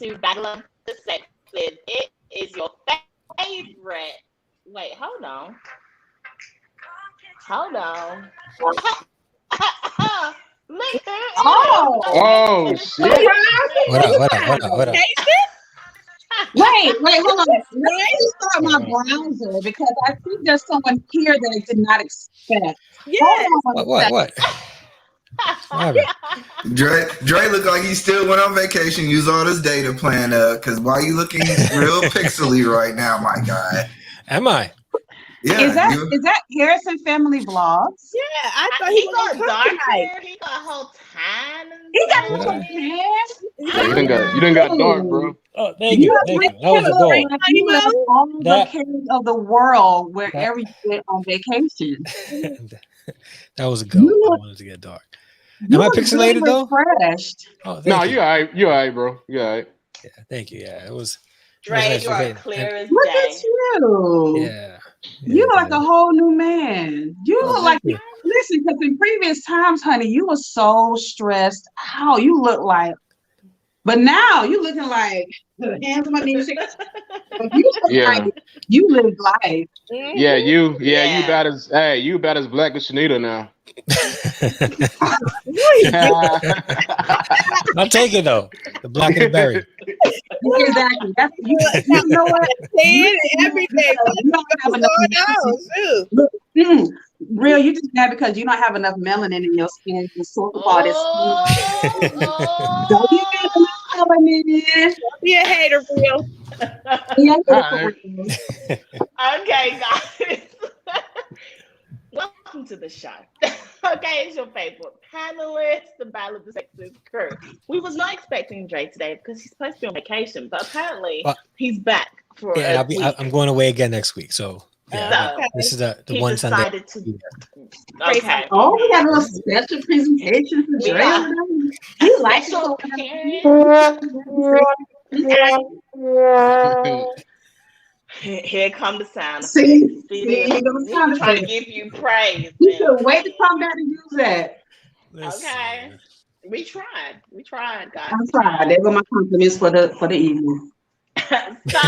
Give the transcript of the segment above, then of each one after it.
to Battle of the Sexes. It is your favorite. Wait, hold on. Hold on. Look, Oh shit! What up? Wait, hold on. Let me start my browser because I think there's someone here that I did not expect. Yeah. What? Dre look like he still went on vacation, use all this data plan because why you looking real pixely right now, my guy? Am I? Yeah. Is that Harrison Family Vlogs? Yeah, I thought he got dark hair. He got a whole tan. He got a whole tan. You done got dark, bro. Oh, thank you. That was a goal. You live all the caves of the world wherever you went on vacation. That was a goal. I wanted to get dark. Am I pixelated though? Oh, no, you all right. You all right, bro. You all right. Yeah, thank you. Yeah, it was. Dre, you are clear as day. Look at you. Yeah. You look like a whole new man. You look like listen, because in previous times, honey, you were so stressed out. You look like, but now you looking like hands on my knees. You look like you live life. Yeah, you about as black as Shanita now. I'll take it though. The black and the berry. Exactly. That's you know what? Everything. You don't have enough. Real, you just mad because you don't have enough melanin in your skin to sort of all this. Don't you have enough melanin? Be a hater, Real. Okay, guys. Welcome to the show. Okay, it's your favorite panelist, the Battle of the Sexes crew. We was not expecting Dre today because he's supposed to be on vacation, but apparently he's back for a week. I'm going away again next week, so yeah, this is the one Sunday. Okay. Oh, we got a little special presentation for Dre. He likes it. Here come the sound. See, we're trying to give you praise. You should wait to come back and use that. Okay. We tried, guys. I'm sorry. There go my compliments for the evening. So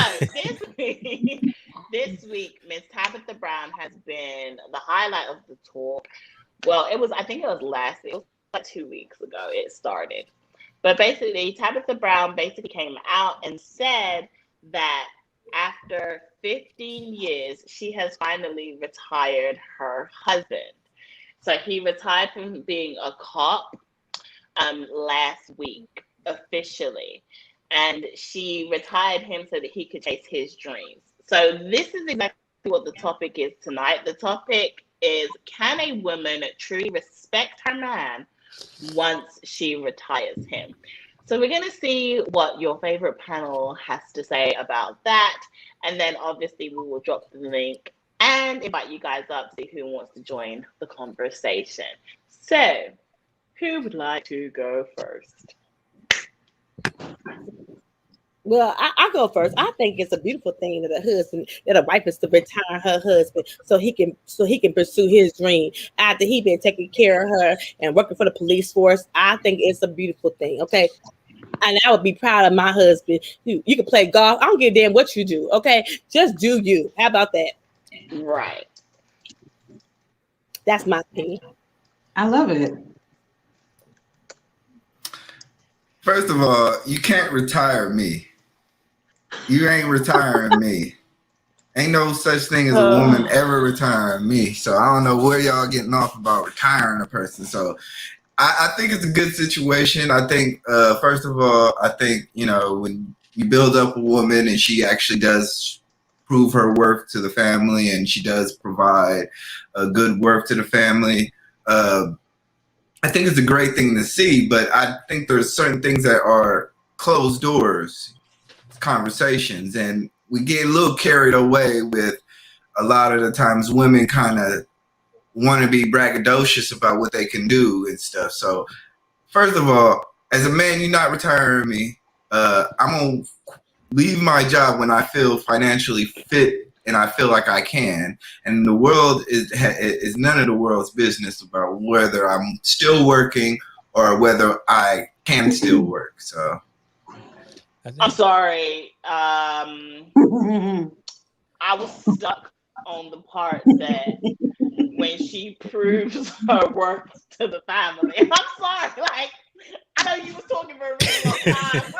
this week, Miss Tabitha Brown has been the highlight of the talk. Well, I think it was like 2 weeks ago it started. But basically, Tabitha Brown came out and said that after 15 years, she has finally retired her husband. So he retired from being a cop last week officially. And she retired him so that he could chase his dreams. So this is exactly what the topic is tonight. The topic is, can a woman truly respect her man once she retires him? So we're going to see what your favorite panel has to say about that. And then obviously we will drop the link and invite you guys up, see who wants to join the conversation. So who would like to go first? Well, I go first. I think it's a beautiful thing that a wife is to retire her husband so he can pursue his dream after he been taking care of her and working for the police force. I think it's a beautiful thing. Okay. And I would be proud of my husband. You can play golf. I don't give a damn what you do. Okay. Just do you. How about that? Right. That's my thing. I love it. First of all, you can't retire me. You ain't retiring me. Ain't no such thing as a woman ever retiring me. So I don't know where y'all getting off about retiring a person. So I think it's a good situation. I think, first of all, when you build up a woman and she actually does prove her worth to the family and she does provide a good worth to the family, I think it's a great thing to see. But I think there's certain things that are closed doors conversations, and we get a little carried away with a lot of the times women kind of want to be braggadocious about what they can do and stuff. So first of all, as a man, you're not retiring me. I'm gonna leave my job when I feel financially fit and I feel like I can. And the world is none of the world's business about whether I'm still working or whether I can still work. So I'm sorry. I was stuck on the part that when she proves her worth to the family. I'm sorry. Like, I know you was talking for a really long time,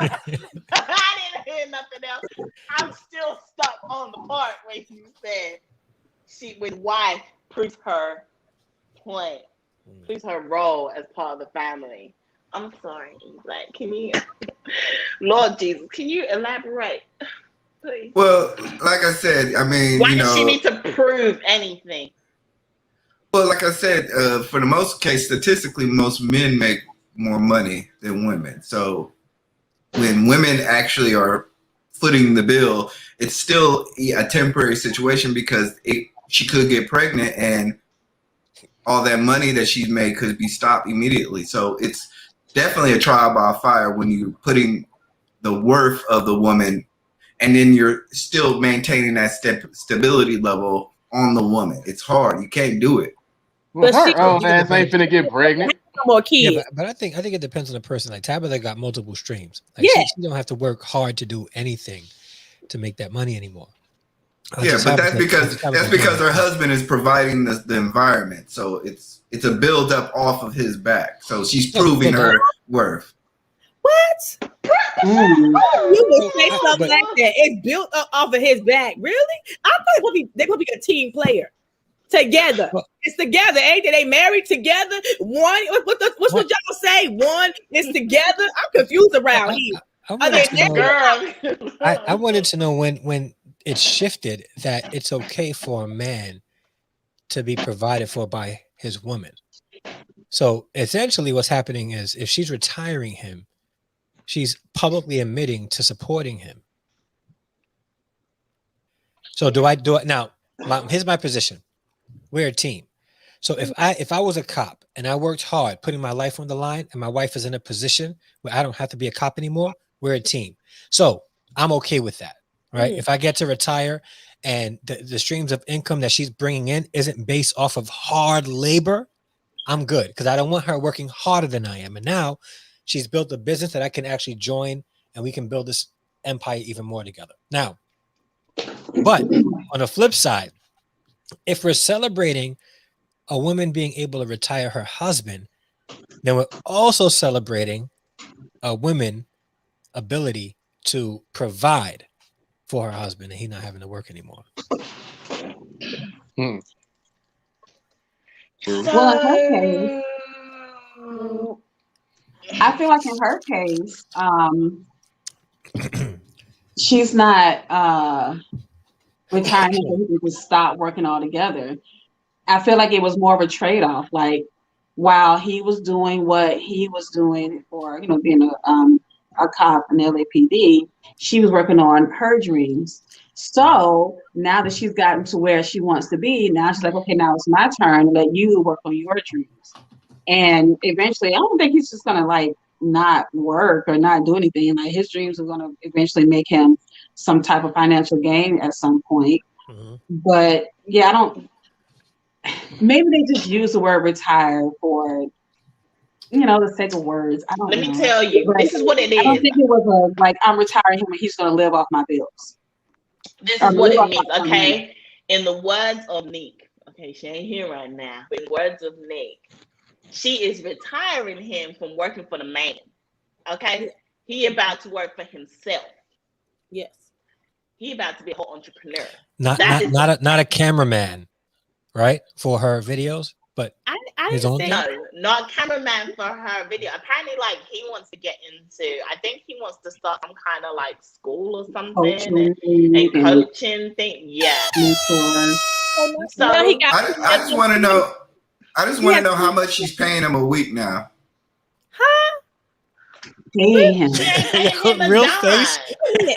but I didn't hear nothing else. I'm still stuck on the part where you said when wife proves her point, proves her role as part of the family. I'm sorry. Like, can you, Lord Jesus, can you elaborate, please? Well, like I said, I mean, why does she need to prove anything? Well, like I said, for the most case, statistically, most men make more money than women. So when women actually are footing the bill, it's still a temporary situation because she could get pregnant and all that money that she's made could be stopped immediately. So it's definitely a trial by fire when you're putting the worth of the woman and then you're still maintaining that stability level on the woman. It's hard. You can't do it. Well, her own ass ain't finna get pregnant. More kids. Yeah, but I think it depends on the person. Like Tabitha got multiple streams. Like Yeah. she don't have to work hard to do anything to make that money anymore. Yeah, but that's because her husband is providing the environment. So it's a build up off of his back. So she's proving her worth. What? You would say something like that. It's built up off of his back. Really? I thought they probably a team player. Together. It's together, ain't they? They married together. One, what's what y'all say? One is together. I'm confused around here. I wanted to know when it shifted that it's okay for a man to be provided for by his woman. So essentially what's happening is if she's retiring him, she's publicly admitting to supporting him. So do I do it now? Here's my position. We're a team. So if I was a cop and I worked hard putting my life on the line and my wife is in a position where I don't have to be a cop anymore, we're a team. So I'm okay with that, right? If I get to retire and the streams of income that she's bringing in isn't based off of hard labor, I'm good because I don't want her working harder than I am. And now she's built a business that I can actually join and we can build this empire even more together. Now, but on the flip side, if we're celebrating a woman being able to retire her husband, then we're also celebrating a woman's ability to provide for her husband and he not having to work anymore. Well, in her case, I feel like in her case, she's not retiring so he can just stop working altogether. I feel like it was more of a trade-off. Like while he was doing what he was doing for, being a cop in LAPD, she was working on her dreams. So now that she's gotten to where she wants to be, now she's like, okay, now it's my turn to let you work on your dreams. And eventually, I don't think he's just gonna like not work or not do anything. Like his dreams are gonna eventually make him some type of financial gain at some point. But yeah, maybe they just use the word retire for, the sake of words. I don't know. Let me tell you, this is what it is. I don't think it was I'm retiring him and he's going to live off my bills. This is what it means, okay? In the words of Neek, okay, she ain't here right now. In the words of Neek, she is retiring him from working for the man, okay? He about to work for himself. Yes. He about to be a whole entrepreneur. Not a cameraman, right? For her videos, but his own thing? No, not cameraman for her video. Apparently, he wants to get into. I think he wants to start some kind of school or something and coaching thing. Yeah. So I just want to know. I just want to know how much she's paying him a week now. Huh? Paying him. Real face.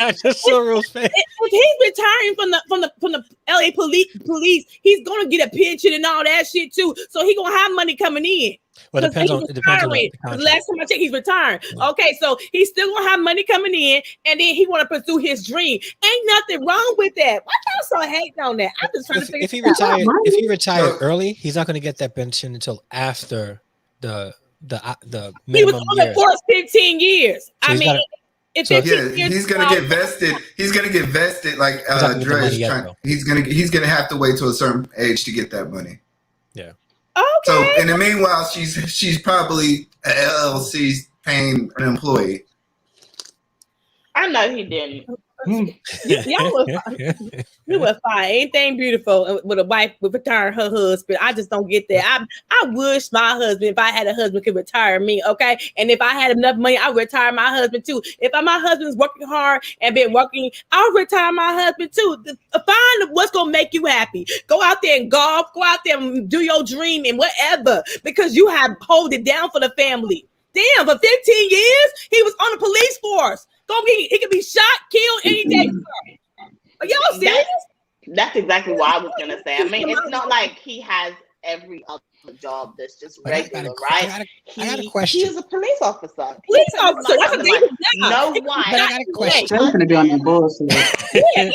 I just saw real face. If he's retiring from the LA police, he's gonna get a pension and all that shit too. So he gonna have money coming in. Well, it depends on the contract. Last time I checked, he's retiring. Okay, so he's still gonna have money coming in, and then he want to pursue his dream. Ain't nothing wrong with that. Why y'all so hating on that? I'm just trying to figure. If he retired early, he's not gonna get that pension until after the minimum. He was on the force 15 years. So If So- 15 years he's gonna get vested. He's gonna get vested like He's not gonna get the Dre money is yet, trying. though. He's gonna have to wait till a certain age to get that money. Yeah. So Okay. in the meanwhile, she's probably a LLC paying an employee. I know he didn't. Y'all were fine. Anything beautiful with a wife would retire her husband. I just don't get that. I wish my husband, if I had a husband, could retire me. Okay, and if I had enough money, I would retire my husband too. If my husband's working hard and been working, I'll retire my husband too. Find what's gonna make you happy. Go out there and golf. Go out there and do your dream and whatever, because you have hold it down for the family. Damn, for 15 years, he was on the police force. He could be shot, killed any day. Are y'all serious? That's exactly what I was gonna say. I mean, it's not like he has every other job that's just regular, right? I got a question. He's a police officer. Police officer. That's a decent job. No wife. But I got a question. Trey's gonna be on the bullshit. Yeah,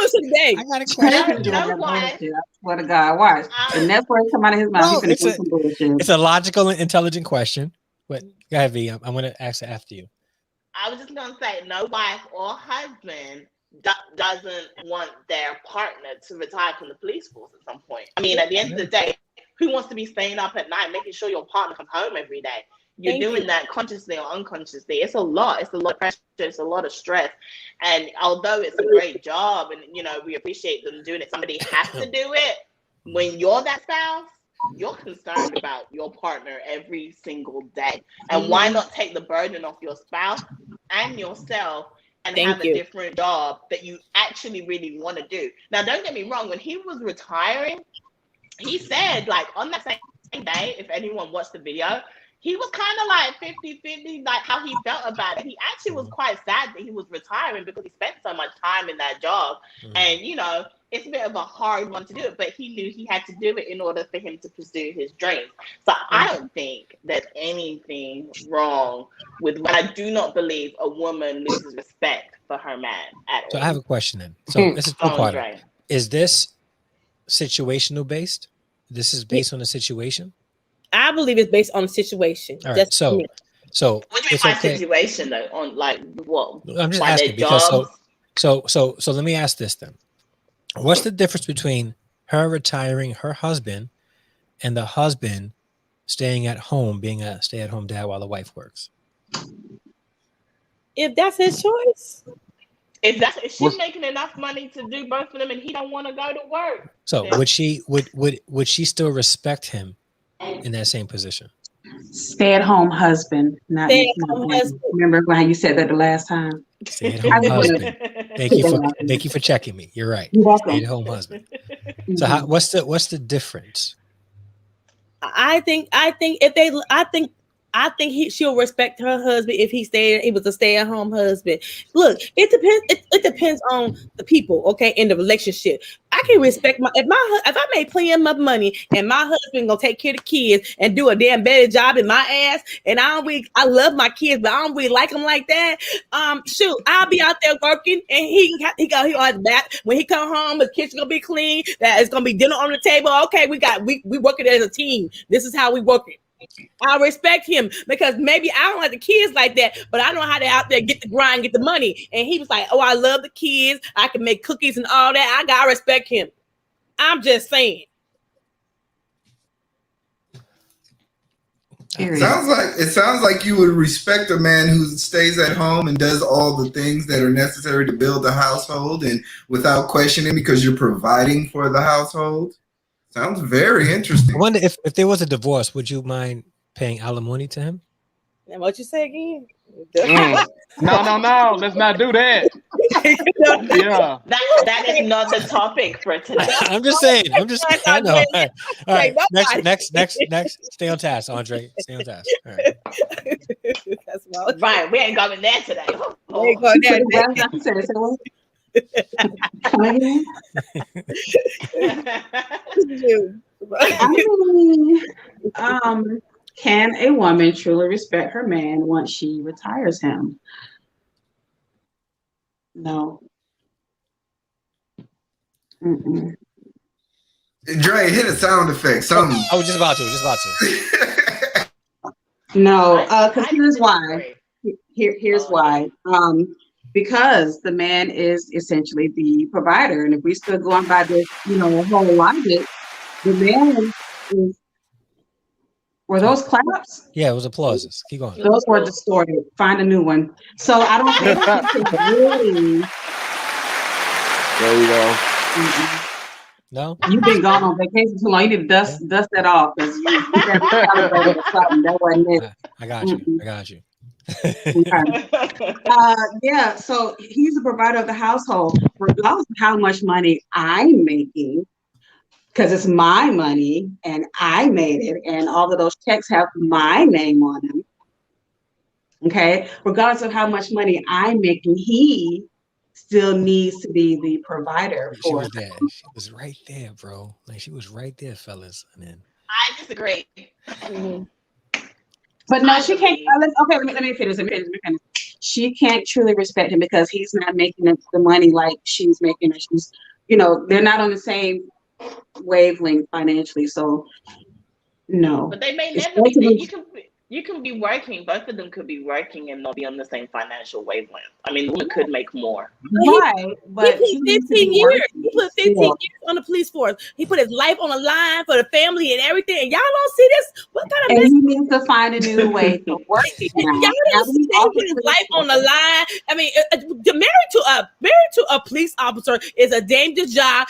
today. I got a Trey's question. gonna be on No that wife. bullshit. I swear to God, watch. The next word come out of his mouth, No, he's gonna do some bullshit. It's a logical and intelligent question. But go ahead, V. I'm going to ask it after you. I was just gonna say, no wife or husband doesn't want their partner to retire from the police force at some point. I mean, at the end of the day, who wants to be staying up at night, making sure your partner comes home every day? You're doing that consciously or unconsciously. It's a lot. It's a lot of pressure. It's a lot of stress. And although it's a great job, and we appreciate them doing it, somebody has to do it. When you're that spouse, you're concerned about your partner every single day. And why not take the burden off your spouse and yourself and have a different job that you actually really want to do? Now, don't get me wrong. When he was retiring, he said, like, on that same day, if anyone watched the video, he was kind of like 50-50, like how he felt about it. He actually was quite sad that he was retiring because he spent so much time in that job. And, it's a bit of a hard one to do it, but he knew he had to do it in order for him to pursue his dreams. So I don't think there's anything wrong with what I do not believe a woman loses respect for her man at all. So I have a question then. So this is two-part. Is this situational based? This is based on the situation? I believe it's based on the situation. All right. So what do you mean by situation though? On like what? I'm just asking because so let me ask this then. What's the difference between her retiring her husband and the husband staying at home, being a stay-at-home dad while the wife works? If that's his choice. If she's making enough money to do both of them and he don't want to go to work. So would she still respect him in that same position? Stay-at-home husband, not stay-at-home husband. Remember when you said that the last time? Stay-at-home husband. Thank you for checking me. You're right. You're welcome. Stay-at-home husband. So what's the difference? I think she'll respect her husband if he was a stay-at-home husband. Look, it depends. It depends on the people, okay, in the relationship. I can respect if I make plenty of money and my husband gonna take care of the kids and do a damn better job in my ass, and I love my kids, but I don't really like them like that. Shoot, I'll be out there working, and he on that. When he come home, the kitchen gonna be clean. That it's gonna be dinner on the table. Okay, we working as a team. This is how we working. I respect him because maybe I don't like the kids like that, but I know how to out there get the grind, get the money. And he was like, "Oh, I love the kids. I can make cookies and all that. I gotta respect him." I'm just saying. It sounds like you would respect a man who stays at home and does all the things that are necessary to build the household and without questioning because you're providing for the household. Sounds very interesting. I wonder if there was a divorce, would you mind paying alimony to him? And what you say again? No. Let's not do that. Yeah. That is not the topic for today. I'm just saying. I know. All right. Next. Stay on task, Andre. Stay on task. All right. That's wild. Right. We ain't going there today. We ain't going there. Can a woman truly respect her man once she retires him? No. Dre, hit a sound effect. Something. I was just about to. No, because here's why. Here's why. Because the man is essentially the provider, and if we still going by this, whole logic, the man is. Were those claps? Yeah, it was applauses. Keep going. Those were distorted. Find a new one. So I don't think you can really. There you go. No, You've been gone on vacation too long. You need to dust that off because you celebrated or something. That wasn't it. I got you. I got you. Yeah, so he's a provider of the household, regardless of how much money I'm making, because it's my money and I made it, and all of those checks have my name on them. Okay, regardless of how much money I'm making, he still needs to be the provider She for was there. She was right there, bro. Like she was right there, fellas. And then I disagree. But no, she can't. Let me finish. She can't truly respect him because he's not making the money like she's making. Or she's, they're not on the same wavelength financially. So no. But they may never be. You can be working. Both of them could be working and not be on the same financial wavelength. I mean, one could make more. Right, but he put 15 years. He put 15 years on the police force. He put his life on the line for the family and everything. And y'all don't see this? What kind of? And he needs to find a new way to work it now. Y'all don't see he put his life on the line. I mean, married to a police officer is a dangerous job.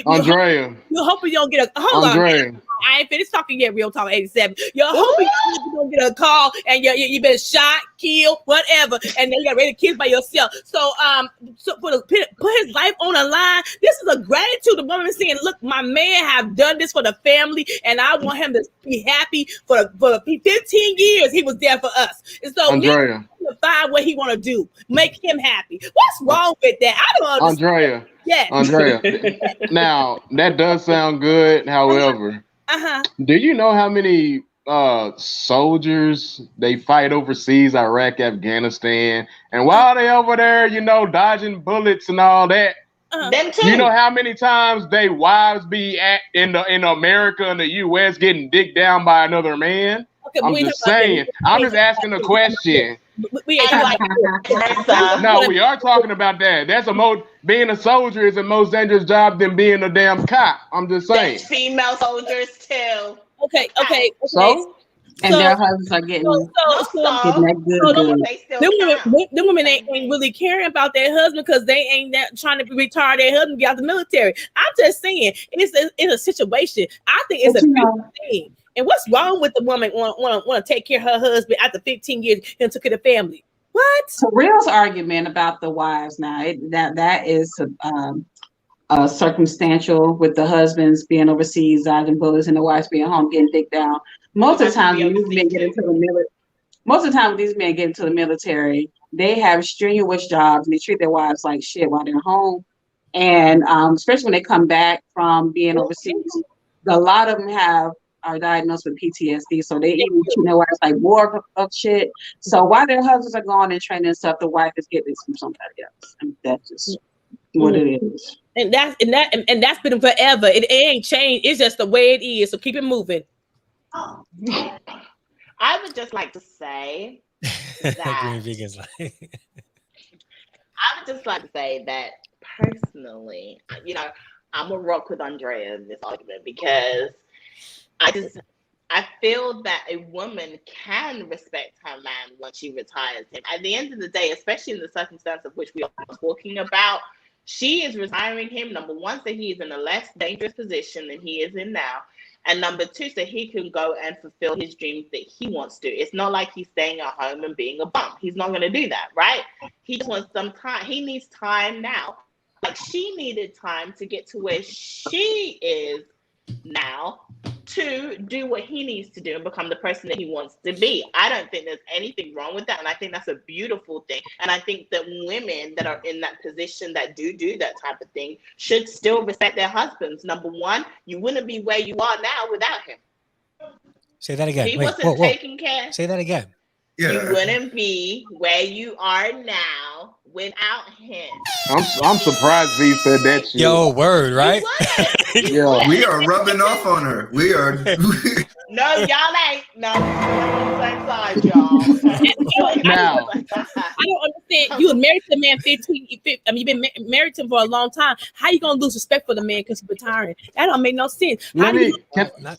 Andrea. You're hoping you don't get a hold on. I ain't finished talking yet. Real Talk 87. You're hoping you don't get a call and you been shot, killed, whatever, and then you got ready to kill by yourself. So put his life on the line. This is a gratitude. The woman is saying, "Look, my man have done this for the family, and I want him to be happy for 15 years. He was there for us, and so Andrea, to find what he want to do, make him happy. What's wrong with that? I don't understand. Andrea. Yes. Andrea. Now that does sound good. However. Do you know how many soldiers they fight overseas, Iraq, Afghanistan, and while they over there, dodging bullets and all that, them too. You know how many times they wives be in America and the U.S. getting dicked down by another man? Okay, I'm just saying. I'm just asking a question. We ain't talking about No, we are talking about that. Being a soldier is a most dangerous job than being a damn cop. I'm just saying. There's female soldiers too. Okay. So? And their husbands are getting them women ain't really caring about their husband because they ain't trying to retire their husband, get out the military. I'm just saying it's a situation. I think it's a beautiful thing. And what's wrong with the woman want to take care of her husband after 15 years and took care of the family? What? So Real's argument about the wives now, that is circumstantial with the husbands being overseas, dodging bullets, and the wives being home getting dicked down. Most of the time, these men get into the military. They have strenuous jobs and they treat their wives like shit while they're home. And especially when they come back from being overseas, a lot of them are diagnosed with PTSD, so they even treat their wives like war of shit. So while their husbands are going and training and stuff, the wife is getting this from somebody else. I mean, that's just what it is. And that's been forever. It ain't changed. It's just the way it is. So keep it moving. I would just like to say that I would just like to say that personally, I'm a rock with Andrea in this argument because I feel that a woman can respect her man when she retires him. At the end of the day, especially in the circumstance of which we are talking about, she is retiring him, number one, so he is in a less dangerous position than he is in now. And number two, so he can go and fulfill his dreams that he wants to. It's not like he's staying at home and being a bum. He's not going to do that, right? He just wants some time. He needs time now. Like she needed time to get to where she is now to do what he needs to do and become the person that he wants to be. I don't think there's anything wrong with that. And I think that's a beautiful thing. And I think that women that are in that position that do that type of thing should still respect their husbands. Number one, you wouldn't be where you are now without him. Say that again. He wasn't taking care. Say that again. Yeah. You wouldn't be where you are now without him. I'm surprised V said that shit. Yo, word, right? Yeah. We are rubbing off on her. We are. No, y'all ain't. No, we're on the same side, y'all. Now, I don't understand. You were married to a man 15. I mean, you've been married to him for a long time. How you gonna lose respect for the man because he's retiring? That don't make no sense. How do you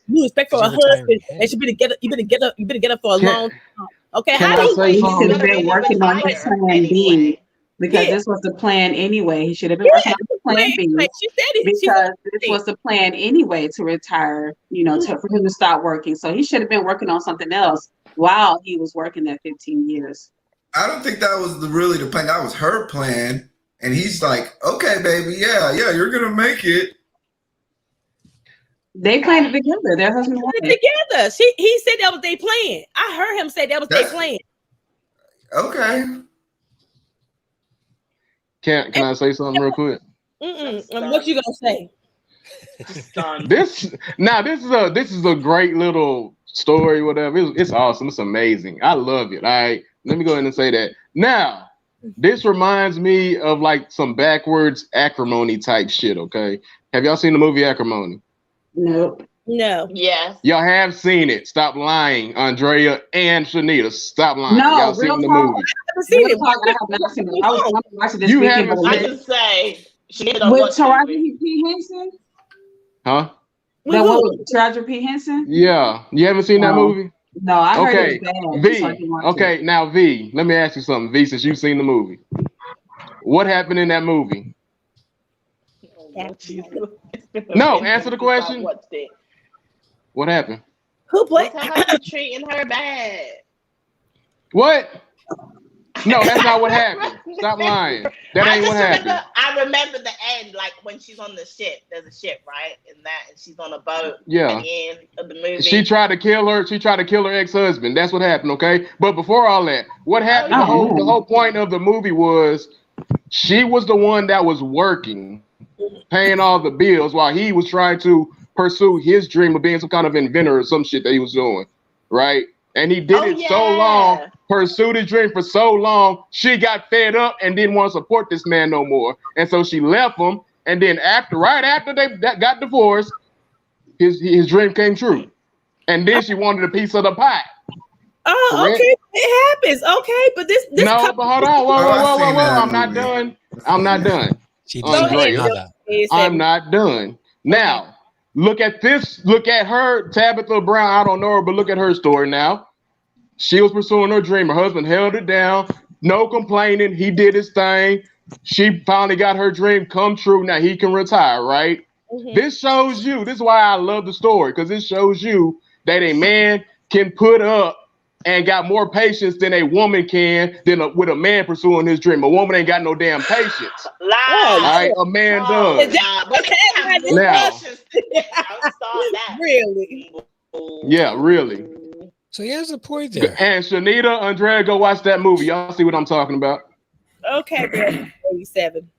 lose respect for a husband that you've been together? You've been together for a long time. Okay, can how I do say He something? should have been working on his plan B because this was the plan anyway. He should have been working on his plan B She said it. because this was the plan anyway to retire. You know, for him to stop working. So he should have been working on something else while he was working that 15 years. I don't think that was really the plan. That was her plan, and he's like, "Okay, baby, yeah, you're gonna make it." They planned it together. Their husband and wife. Together. He said that was their plan. I heard him say that was their plan. Okay. Can I say something real quick? What you gonna say? This is a great little story. Whatever. It's awesome. It's amazing. I love it. All right. Let me go ahead and say that. Now, this reminds me of like some backwards acrimony type shit. Okay. Have y'all seen the movie Acrimony? Nope. No. Yes. Y'all have seen it. Stop lying, Andrea and Shanita. Stop lying. No, y'all seen the movie? I haven't seen it. I have not seen it. I was watching this You weekend. haven't I seen just say Shanita don't With watch the Taraji movie. P. Henson? Huh? That one with Taraji P. Henson? Yeah. You haven't seen that No. movie? No, I heard Okay. it was bad. V. So I didn't watch Okay. it. Now, V, let me ask you something. V, since you've seen the movie, what happened in that movie? No, answer the question. What happened? Who played? Her husband treating her bad. What? No, that's not what happened. Stop lying. That ain't what happened. I remember the end, like when she's on the ship. There's a ship, right? And she's on a boat. Yeah. At the end of the movie. She tried to kill her. She tried to kill her ex-husband. That's what happened. Okay. But before all that, what happened? The whole point of the movie was she was the one that was working, paying all the bills while he was trying to pursue his dream of being some kind of inventor or some shit that he was doing, right? And he did so long, pursued his dream for so long, she got fed up and didn't want to support this man no more. And so she left him. And then right after they got divorced, his dream came true. And then she wanted a piece of the pie. Oh, correct? Okay, it happens. Okay, but this no, but hold on, whoa! I'm not done. I'm not done. I'm not done. Now, look at this. Look at her, Tabitha Brown. I don't know her, but look at her story now. She was pursuing her dream. Her husband held it down. No complaining. He did his thing. She finally got her dream come true. Now he can retire, right? Mm-hmm. This shows you. This is why I love the story, because it shows you that a man can put up and got more patience than a woman can with a man pursuing his dream. A woman ain't got no damn patience. All right, a man does. Now, really? Yeah, really. So he has a point there. And Shanita, Andrea, go watch that movie. Y'all see what I'm talking about? Okay, 37.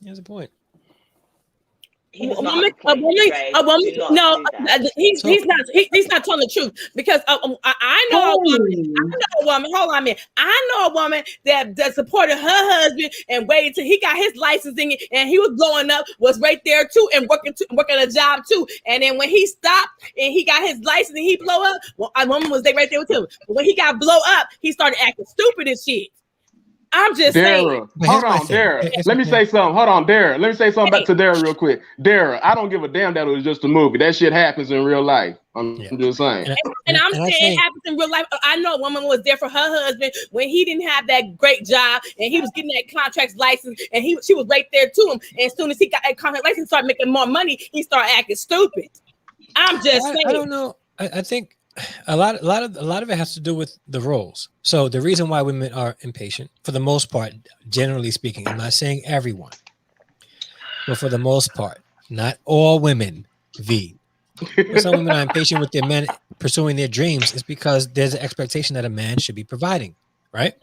He has a point. He's not telling the truth, because I know a woman. Hold on a minute. I know a woman that supported her husband and waited till he got his licensing and he was blowing up, was right there too and working a job too. And then when he stopped and he got his license and he blow up, well, a woman was there right there with him. But when he got blow up, he started acting stupid and shit. I'm just saying. Hold on, Dara. Let me say something. Hold on, Dara. Let me say something back to Dara real quick. Dara, I don't give a damn that it was just a movie. That shit happens in real life. I'm just saying. And I'm saying it happens in real life. I know a woman was there for her husband when he didn't have that great job and he was getting that contract license and she was right there to him. And as soon as he got that contract license, started making more money, he started acting stupid. I'm just saying. I don't know. I think a lot of it has to do with the roles. So the reason why women are impatient, for the most part, generally speaking, I'm not saying everyone, but for the most part, not all women, V. Some women are impatient with their men pursuing their dreams is because there's an expectation that a man should be providing, right?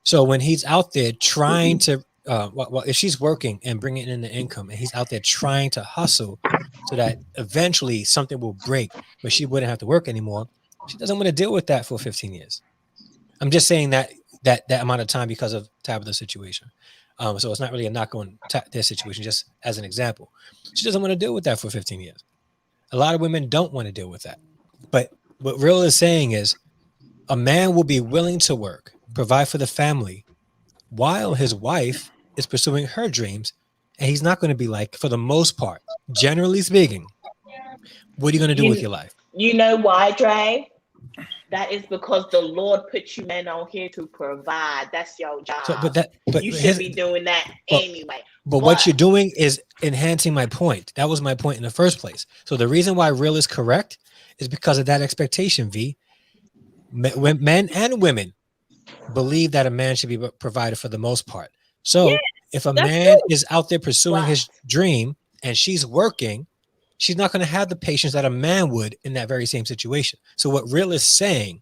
So when he's out there trying to, if she's working and bringing in the income and he's out there trying to hustle so that eventually something will break, but she wouldn't have to work anymore, she doesn't want to deal with that for 15 years. I'm just saying that that amount of time because of Tabitha's situation. So it's not really a knock on their situation, just as an example. She doesn't want to deal with that for 15 years. A lot of women don't want to deal with that. But what Real is saying is a man will be willing to work, provide for the family, while his wife is pursuing her dreams. And he's not going to be like, for the most part, generally speaking, what are you going to do with your life? You know why, Dre? That is because the Lord put you men on here to provide. That's your job. So, but you should be doing that anyway. But what you're doing is enhancing my point. That was my point in the first place. So the reason why Real is correct is because of that expectation, V. Men and women believe that a man should be provided for the most part. So if a man is out there pursuing his dream and she's working, she's not going to have the patience that a man would in that very same situation. So what Real is saying,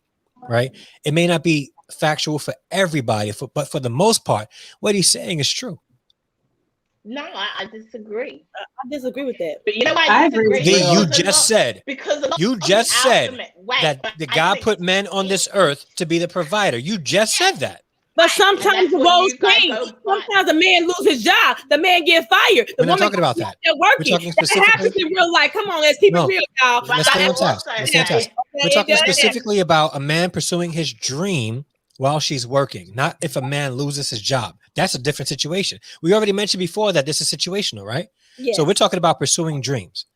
right? It may not be factual for everybody, but for the most part, what he's saying is true. No, I disagree. I disagree with that. But you know why I disagree? You just said that the God put men on this earth to be the provider. You just said that. But sometimes the roles change. Sometimes the man loses his job. The man get fired. We're not talking about that. We're talking specifically. That happens in real life. Come on, let's keep it real, y'all. Let's stay on task. We're talking specifically about a man pursuing his dream while she's working, not if a man loses his job. That's a different situation. We already mentioned before that this is situational, right? Yes. So we're talking about pursuing dreams.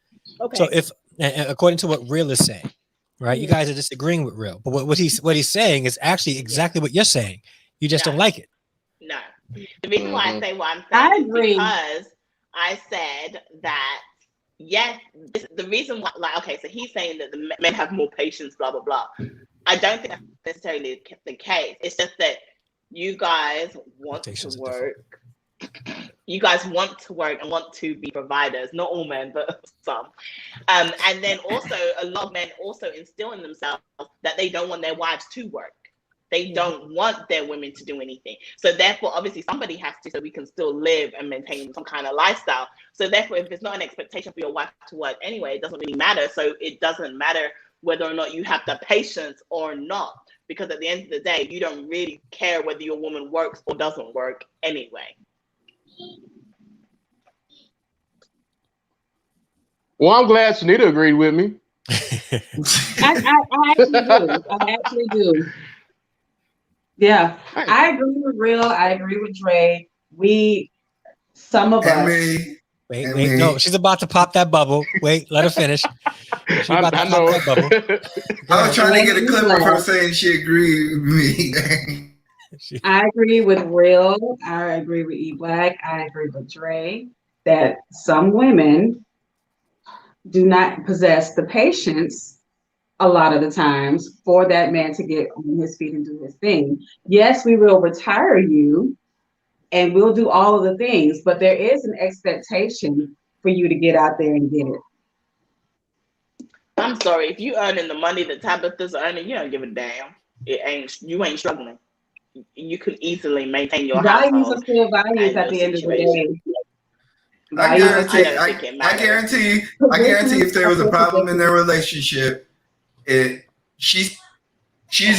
Okay. So if, according to what Real is saying, right? You guys are disagreeing with Real, but what he's saying is actually exactly what you're saying. You just don't like it. No. The reason why I say what I'm saying is because I said that, yes, the reason why, like, okay, so he's saying that the men have more patience, blah, blah, blah. I don't think that's necessarily the case. It's just that you guys want to work. You guys want to work and want to be providers. Not all men, but some. And then also, a lot of men also instill in themselves that they don't want their wives to work. They don't want their women to do anything. So therefore, obviously, somebody has to, so we can still live and maintain some kind of lifestyle. So therefore, if it's not an expectation for your wife to work anyway, it doesn't really matter. So it doesn't matter whether or not you have the patience or not, because at the end of the day, you don't really care whether your woman works or doesn't work anyway. Well, I'm glad Sunita agreed with me. I actually do. Yeah, I agree with Real. I agree with Dre. Some of us. Wait, no, she's about to pop that bubble. Wait, let her finish. She's about to pop that bubble. I was trying to get a clip of her saying she agreed with me. I agree with Real. I agree with E Black. I agree with Dre that some women do not possess the patience a lot of the times for that man to get on his feet and do his thing. Yes, we will retire you and we'll do all of the things, but there is an expectation for you to get out there and get it. I'm sorry, if you earning the money that Tabitha's earning, you don't give a damn. You ain't struggling. You could easily maintain your values are still values at the end of the day. I guarantee if there was a problem in their relationship, she's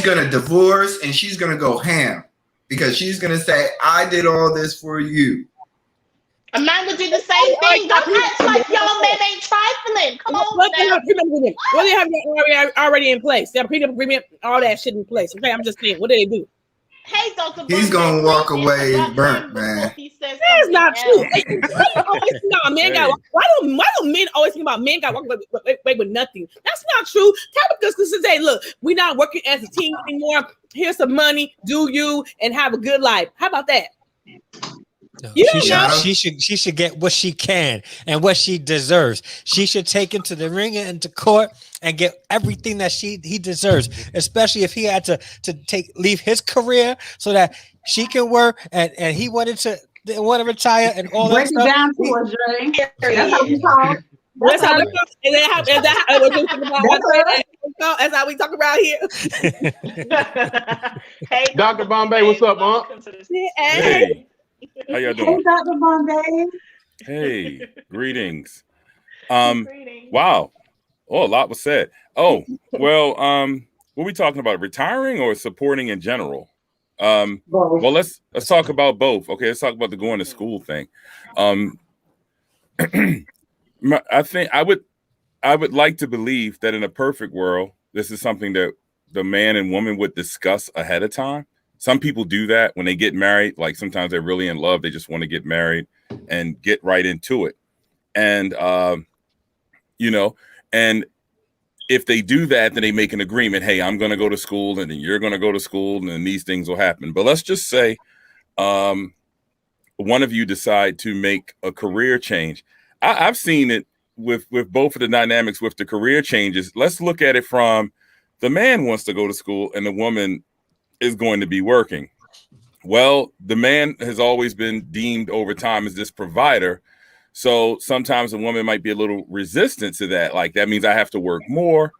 gonna divorce and she's gonna go ham because she's gonna say, I did all this for you. A man would do the same thing. Don't act like y'all men ain't trifling. Come on. What do they have already in place? They have a prenup agreement, all that shit in place. Okay, I'm just saying, what do they do? Hey, Dr. He's gonna walk away burnt, man. That's not true. Why don't men always think about men got walk away with nothing? That's not true. Tabitha say, look, we're not working as a team anymore. Here's some money, do you, and have a good life. How about that? No, she should get what she can and what she deserves. She should take him to the ring and to court and get everything that he deserves, especially if he had to leave his career so that she can work and he wanted to retire and all that stuff. Break it down to us, Dre. That's how we talk. That's how we talk around here. Hey, Dr. Bombay, what's up, Mom? Hey. How y'all doing? Hey, Dr. Bombay. Hey, greetings. Wow. Oh, a lot was said. Oh, well, what are we talking about? Retiring or supporting in general? Well, let's talk about both. Okay, let's talk about the going to school thing. I think I would like to believe that in a perfect world, this is something that the man and woman would discuss ahead of time. Some people do that when they get married. Like sometimes they're really in love. They just want to get married and get right into it. And, and if they do that, then they make an agreement. Hey, I'm going to go to school and then you're going to go to school and then these things will happen. But let's just say one of you decide to make a career change. I've seen it with both of the dynamics with the career changes. Let's look at it from the man wants to go to school and the woman is going to be working. Well, the man has always been deemed over time as this provider. So sometimes a woman might be a little resistant to that. Like that means I have to work more.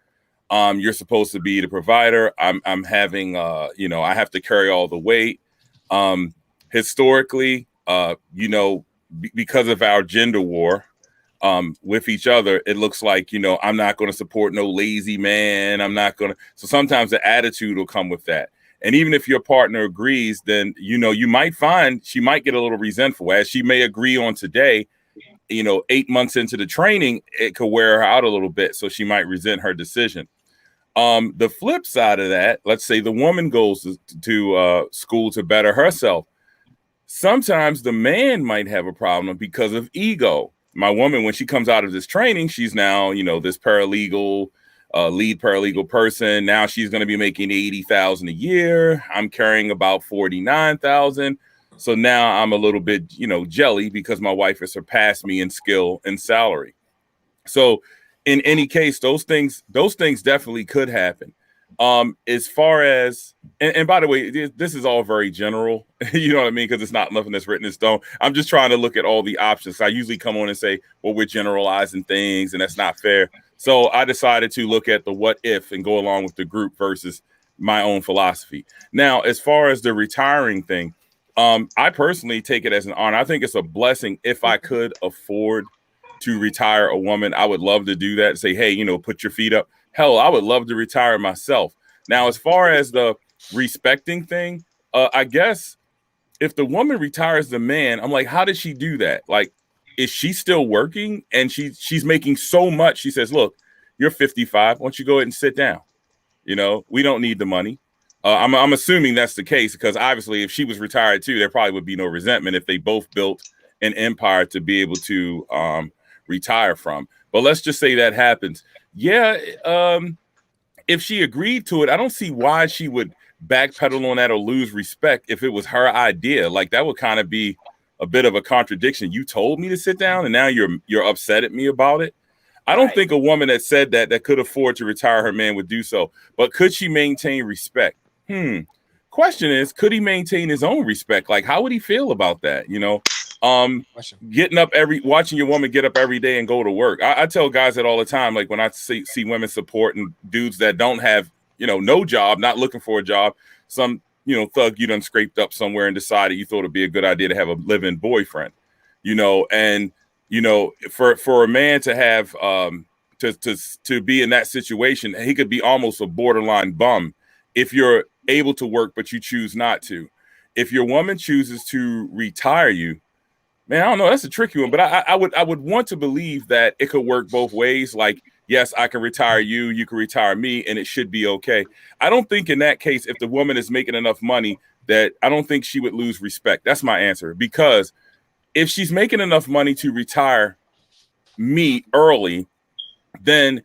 You're supposed to be the provider. I'm having, I have to carry all the weight. Historically, because of our gender war with each other, it looks like, I'm not going to support no lazy man. I'm not going to. So sometimes the attitude will come with that. And even if your partner agrees, then, you might find she might get a little resentful as she may agree on today. 8 months into the training, it could wear her out a little bit. So she might resent her decision. The flip side of that, let's say the woman goes to school to better herself. Sometimes the man might have a problem because of ego. My woman, when she comes out of this training, she's now, this paralegal, lead paralegal person. Now she's going to be making $80,000 a year. I'm carrying about $49,000. So now I'm a little bit, jelly because my wife has surpassed me in skill and salary. So in any case, those things definitely could happen. As far as, and by the way, this is all very general, you know what I mean? Because it's not nothing that's written in stone. I'm just trying to look at all the options. I usually come on and say, well, we're generalizing things and that's not fair. So I decided to look at the what if and go along with the group versus my own philosophy. Now, as far as the retiring thing, I personally take it as an honor. I think it's a blessing. If I could afford to retire a woman, I would love to do that. Say, hey, put your feet up. Hell, I would love to retire myself. Now, as far as the respecting thing, I guess if the woman retires the man, I'm like, how did she do that? Like, is she still working? And she's making so much. She says, look, you're 55. Why don't you go ahead and sit down? We don't need the money. I'm assuming that's the case because obviously if she was retired too, there probably would be no resentment if they both built an empire to be able to retire from. But let's just say that happens. Yeah. If she agreed to it, I don't see why she would backpedal on that or lose respect if it was her idea. Like that would kind of be a bit of a contradiction. You told me to sit down and now you're upset at me about it. I don't think a woman that said that could afford to retire her man would do so. But could she maintain respect? Question is, could he maintain his own respect? Like, how would he feel about that? Getting up watching your woman get up every day and go to work. I tell guys that all the time. Like when I see women supporting dudes that don't have, no job, not looking for a job, some, thug you done scraped up somewhere and decided you thought it'd be a good idea to have a live-in boyfriend, and, for a man to have, to be in that situation, he could be almost a borderline bum if you're able to work, but you choose not to. If your woman chooses to retire you, man, I don't know. That's a tricky one, but I would want to believe that it could work both ways. Like, yes, I can retire you, you can retire me, and it should be okay. I don't think in that case, if the woman is making enough money, that I don't think she would lose respect. That's my answer. Because if she's making enough money to retire me early, then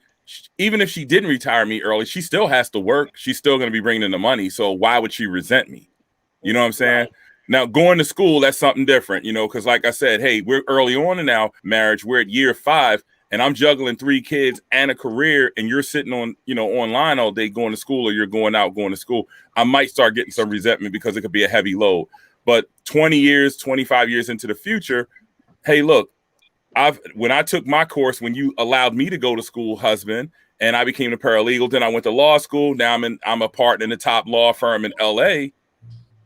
even if she didn't retire me early, she still has to work. She's still going to be bringing in the money. So why would she resent me? You know what I'm saying? Right. Now, going to school, that's something different, because like I said, hey, we're early on in our marriage. We're at year 5 and I'm juggling 3 kids and a career. And you're sitting on, online all day going to school, or you're going out, going to school. I might start getting some resentment because it could be a heavy load. But 20 years, 25 years into the future, hey, look, when I took my course, when you allowed me to go to school, husband, and I became a paralegal, then I went to law school. Now I'm a partner in the top law firm in LA.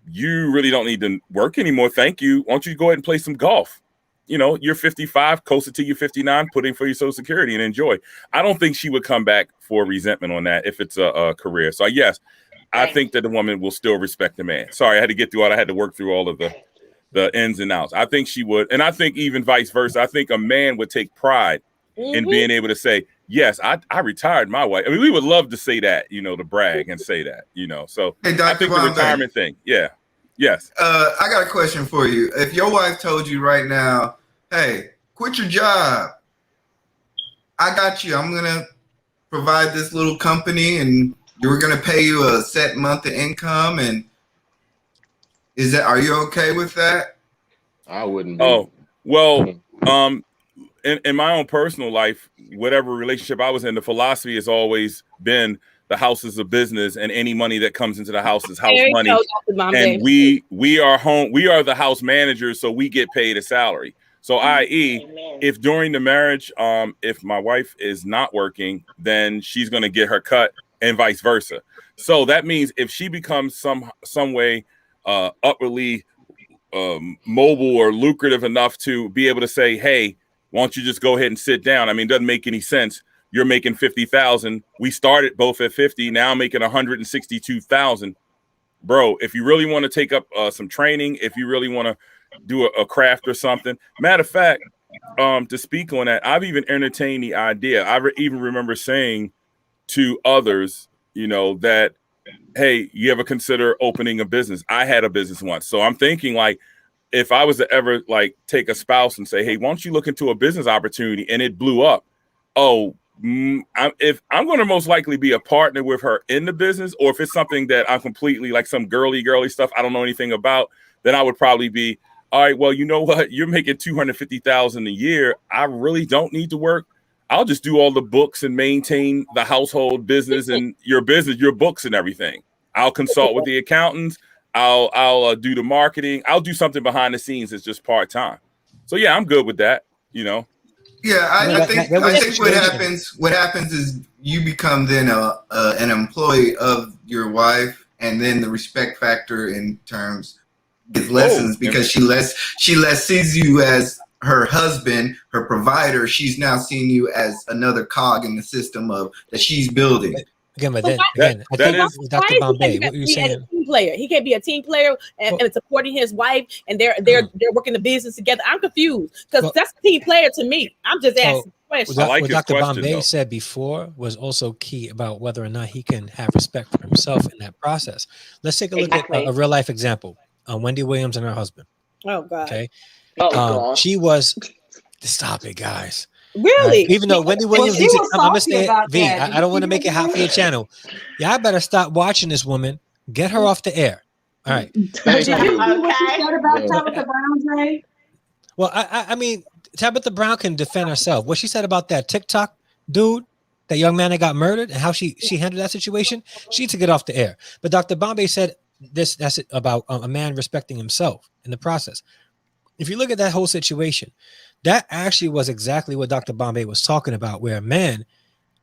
You really don't need to work anymore. Thank you. Why don't you go ahead and play some golf? You're 55, closer to you 59, put in for your Social Security and enjoy. I don't think she would come back for resentment on that if it's a career. So yes, I think that the woman will still respect the man. Sorry, I had to get through all. I had to work through all of the ins and outs. I think she would, and I think even vice versa. I think a man would take pride in being able to say, yes, I retired my wife. I mean, we would love to say that, to brag and say that, So Hey, I think the retirement thing, yes. I got a question for you. If your wife told you right now, hey, quit your job, I got you. I'm gonna provide this little company, and we're gonna pay you a set month of income. And are you okay with that? I wouldn't be. Oh, well, in my own personal life, whatever relationship I was in, the philosophy has always been the house is a business, and any money that comes into the house is house money. And we are home. We are the house managers, so we get paid a salary. So, i.e., if during the marriage, if my wife is not working, then she's going to get her cut, and vice versa. So that means if she becomes some way upwardly mobile or lucrative enough to be able to say, hey, why don't you just go ahead and sit down? I mean, it doesn't make any sense. You're making $50,000. We started both at 50. Now I'm making 162,000. Bro, if you really want to take up some training, if you really want to do a craft or something. Matter of fact, to speak on that, I've even entertained the idea. I even remember saying to others, that, hey, you ever consider opening a business? I had a business once. So I'm thinking, like, if I was to ever take a spouse and say, hey, why don't you look into a business opportunity, and it blew up? If I'm going to most likely be a partner with her in the business, or if it's something that I'm completely like some girly stuff I don't know anything about, then I would probably be, all right, well, you know what? You're making $250,000 a year. I really don't need to work. I'll just do all the books and maintain the household business and your books and everything. I'll consult with the accountants. I'll do the marketing. I'll do something behind the scenes that's just part-time. So yeah, I'm good with that, Yeah, I think what happens is you become then an employee of your wife, and then the respect factor in terms is lessons because she less sees you as her husband, her provider. She's now seeing you as another cog in the system that she's building. Again, but then I think Dr. Bombay, what you're saying. He can't be a team player and supporting his wife, and they're working the business together. I'm confused because that's a team player to me. I'm just asking questions. What Dr. Bombay said before was also key about whether or not he can have respect for himself in that process. Let's take a look at a real life example. Wendy Williams and her husband. Oh God. Okay. She was. Stop it, guys. Really? Even though Wendy Williams, I'm gonna say V. I don't want to make it hot for your channel. Yeah, I better stop watching this woman. Get her off the air. All right. Did you hear what she said about Tabitha Brown, Jay? Well, I mean, Tabitha Brown can defend herself. What she said about that TikTok dude, that young man that got murdered, and how she handled that situation, she took it off the air. But Dr. Bombay said that's it about a man respecting himself in the process. If you look at that whole situation, that actually was exactly what Dr. Bombay was talking about, where a man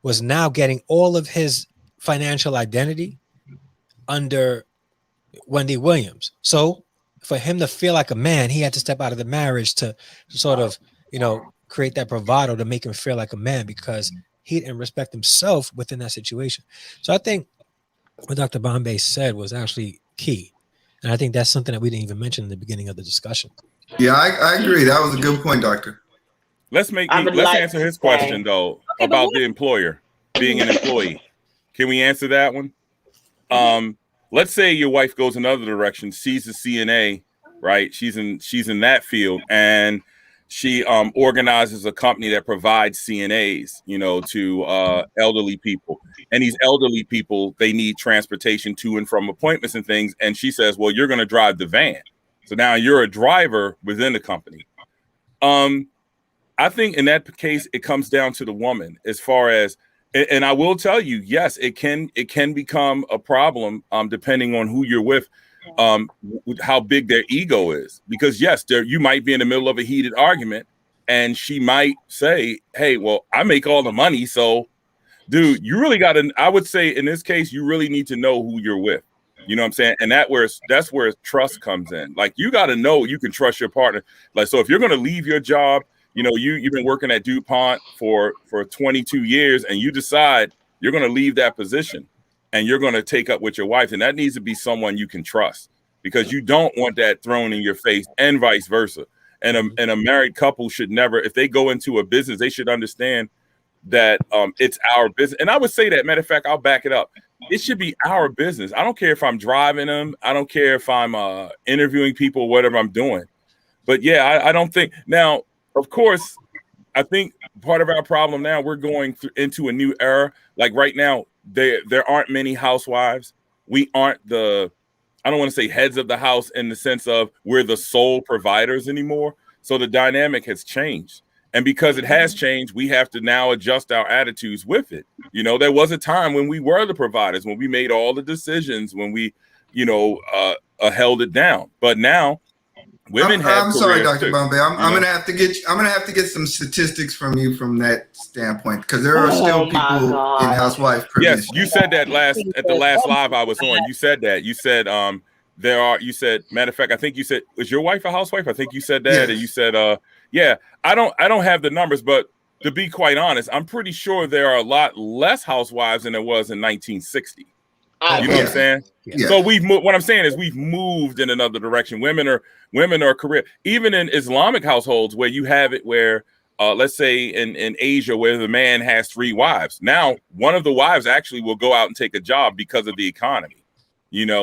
was now getting all of his financial identity under Wendy Williams. So for him to feel like a man, he had to step out of the marriage to sort of, create that bravado to make him feel like a man, because he didn't respect himself within that situation. So I think what Dr. Bombay said was actually key. And I think that's something that we didn't even mention in the beginning of the discussion. Yeah, I agree. That was a good point, Doctor. Let's answer his question though about the employer being an employee. Can we answer that one? Let's say your wife goes another direction, sees the CNA, right? She's in that field, and she organizes a company that provides CNAs, to elderly people. And these elderly people, they need transportation to and from appointments and things. And she says, well, you're going to drive the van. So now you're a driver within the company. I think in that case, it comes down to the woman as far as, and I will tell you, yes, it can become a problem depending on who you're with, how big their ego is. Because yes, you might be in the middle of a heated argument, and she might say, hey, well, I make all the money. So, dude, you really got to, I would say in this case, you really need to know who you're with. You know what I'm saying? And that's where trust comes in. Like, you got to know you can trust your partner. Like, so if you're going to leave your job, you've been working at DuPont for 22 years, and you decide you're going to leave that position. and you're going to take up with your wife, and that needs to be someone you can trust, because you don't want that thrown in your face, and vice versa. And a married couple should never, if they go into a business, they should understand that it's our business. And I would say that, matter of fact, I'll back it up. It should be our business. I don't care if I'm driving them. I don't care if I'm interviewing people, whatever I'm doing. But yeah, I don't think, now, of course, I think part of our problem now, we're going into a new era. Like right now, there aren't many housewives. We aren't I don't want to say heads of the house in the sense of we're the sole providers anymore. So the dynamic has changed. And because it has changed, we have to now adjust our attitudes with it. You know, there was a time when we were the providers, when we made all the decisions, when we, held it down. But now women have. I'm sorry, Dr. Bombay. I'm gonna have to get some statistics from you from that standpoint, because there are still people in housewife privilege. Yes, you said that at the last live I was on. You said that. You said matter of fact, I think you said, was your wife a housewife? I think you said that. Yes. And you said yeah, I don't have the numbers, but to be quite honest, I'm pretty sure there are a lot less housewives than there was in 1960. You know what I'm saying? Yeah. So what I'm saying is we've moved in another direction. Women are career, even in Islamic households where you have it where let's say in Asia where the man has 3 wives. Now, one of the wives actually will go out and take a job because of the economy.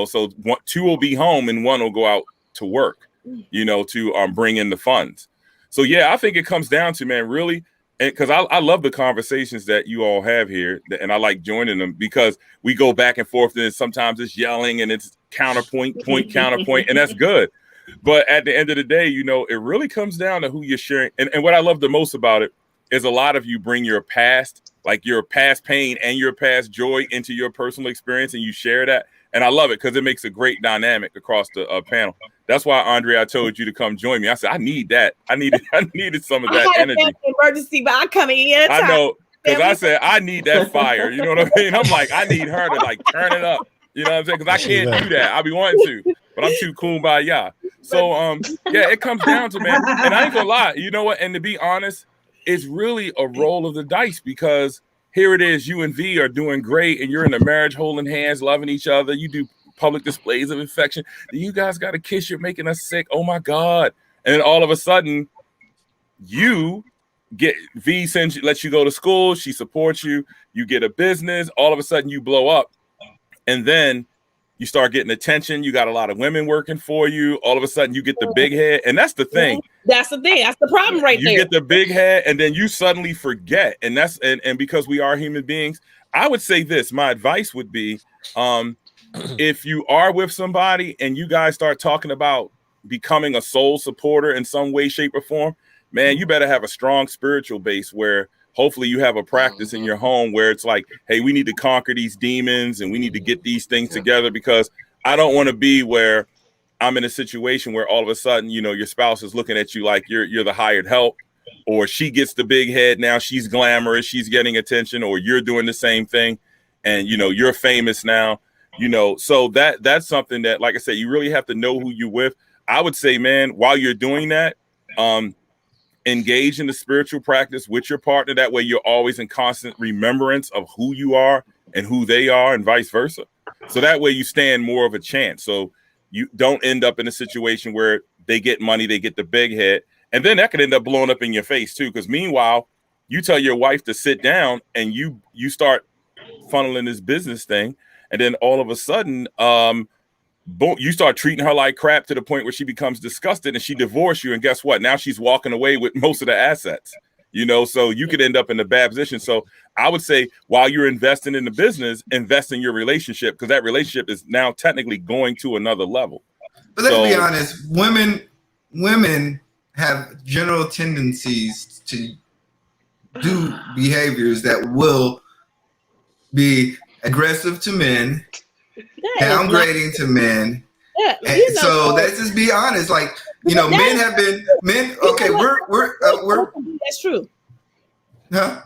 So 2 will be home and 1 will go out to work, to bring in the funds. So yeah, I think it comes down to, man, really, because I love the conversations that you all have here, and I like joining them because we go back and forth, and sometimes it's yelling and it's counterpoint, and that's good. But at the end of the day, it really comes down to who you're sharing. And what I love the most about it is a lot of you bring your past, like your past pain and your past joy into your personal experience, and you share that. And I love it because it makes a great dynamic across the panel. That's why, Andre, I told you to come join me. I said, I need that. I needed some of that energy. Emergency, but I come in. I know, because I said, I need that fire. You know what I mean? I'm like, I need her to turn it up. You know what I'm saying? Because I can't do that. I be wanting to, but I'm too kumbaya. So, yeah, it comes down to, man, and I ain't gonna lie. You know what? And to be honest, it's really a roll of the dice, because here it is, you and V are doing great, and you're in a marriage holding hands, loving each other. You do public displays of affection. You guys got a kiss, you're making us sick. Oh my God. And then all of a sudden, you get V lets you go to school, she supports you, you get a business, all of a sudden you blow up. And then you start getting attention. You got a lot of women working for you. All of a sudden you get the big head. And that's the thing. That's the thing. That's the problem right there. You get the big head and then you suddenly forget. And that's and because we are human beings, I would say this. My advice would be if you are with somebody and you guys start talking about becoming a soul supporter in some way, shape, or form, man, you better have a strong spiritual base where hopefully you have a practice in your home where it's like, hey, we need to conquer these demons and we need to get these things together, because I don't want to be where I'm in a situation where all of a sudden, your spouse is looking at you like you're the hired help, or she gets the big head. Now she's glamorous, she's getting attention, or you're doing the same thing and, you're famous now, so that's something that, like I said, you really have to know who you're with. I would say, man, while you're doing that, engage in the spiritual practice with your partner. That way you're always in constant remembrance of who you are and who they are, and vice versa. So that way you stand more of a chance. So you don't end up in a situation where they get money, they get the big head, and then that could end up blowing up in your face too. Because meanwhile, you tell your wife to sit down and you start funneling this business thing, and then all of a sudden, boom, you start treating her like crap to the point where she becomes disgusted and she divorced you. And guess what? Now she's walking away with most of the assets, so you could end up in a bad position. So I would say while you're investing in the business, invest in your relationship, because that relationship is now technically going to another level. But let's be honest, women have general tendencies to do behaviors that will be aggressive to men, downgrading to men. Yeah, so let's just be honest. Like, men have been men. Okay, we're that's true. Huh?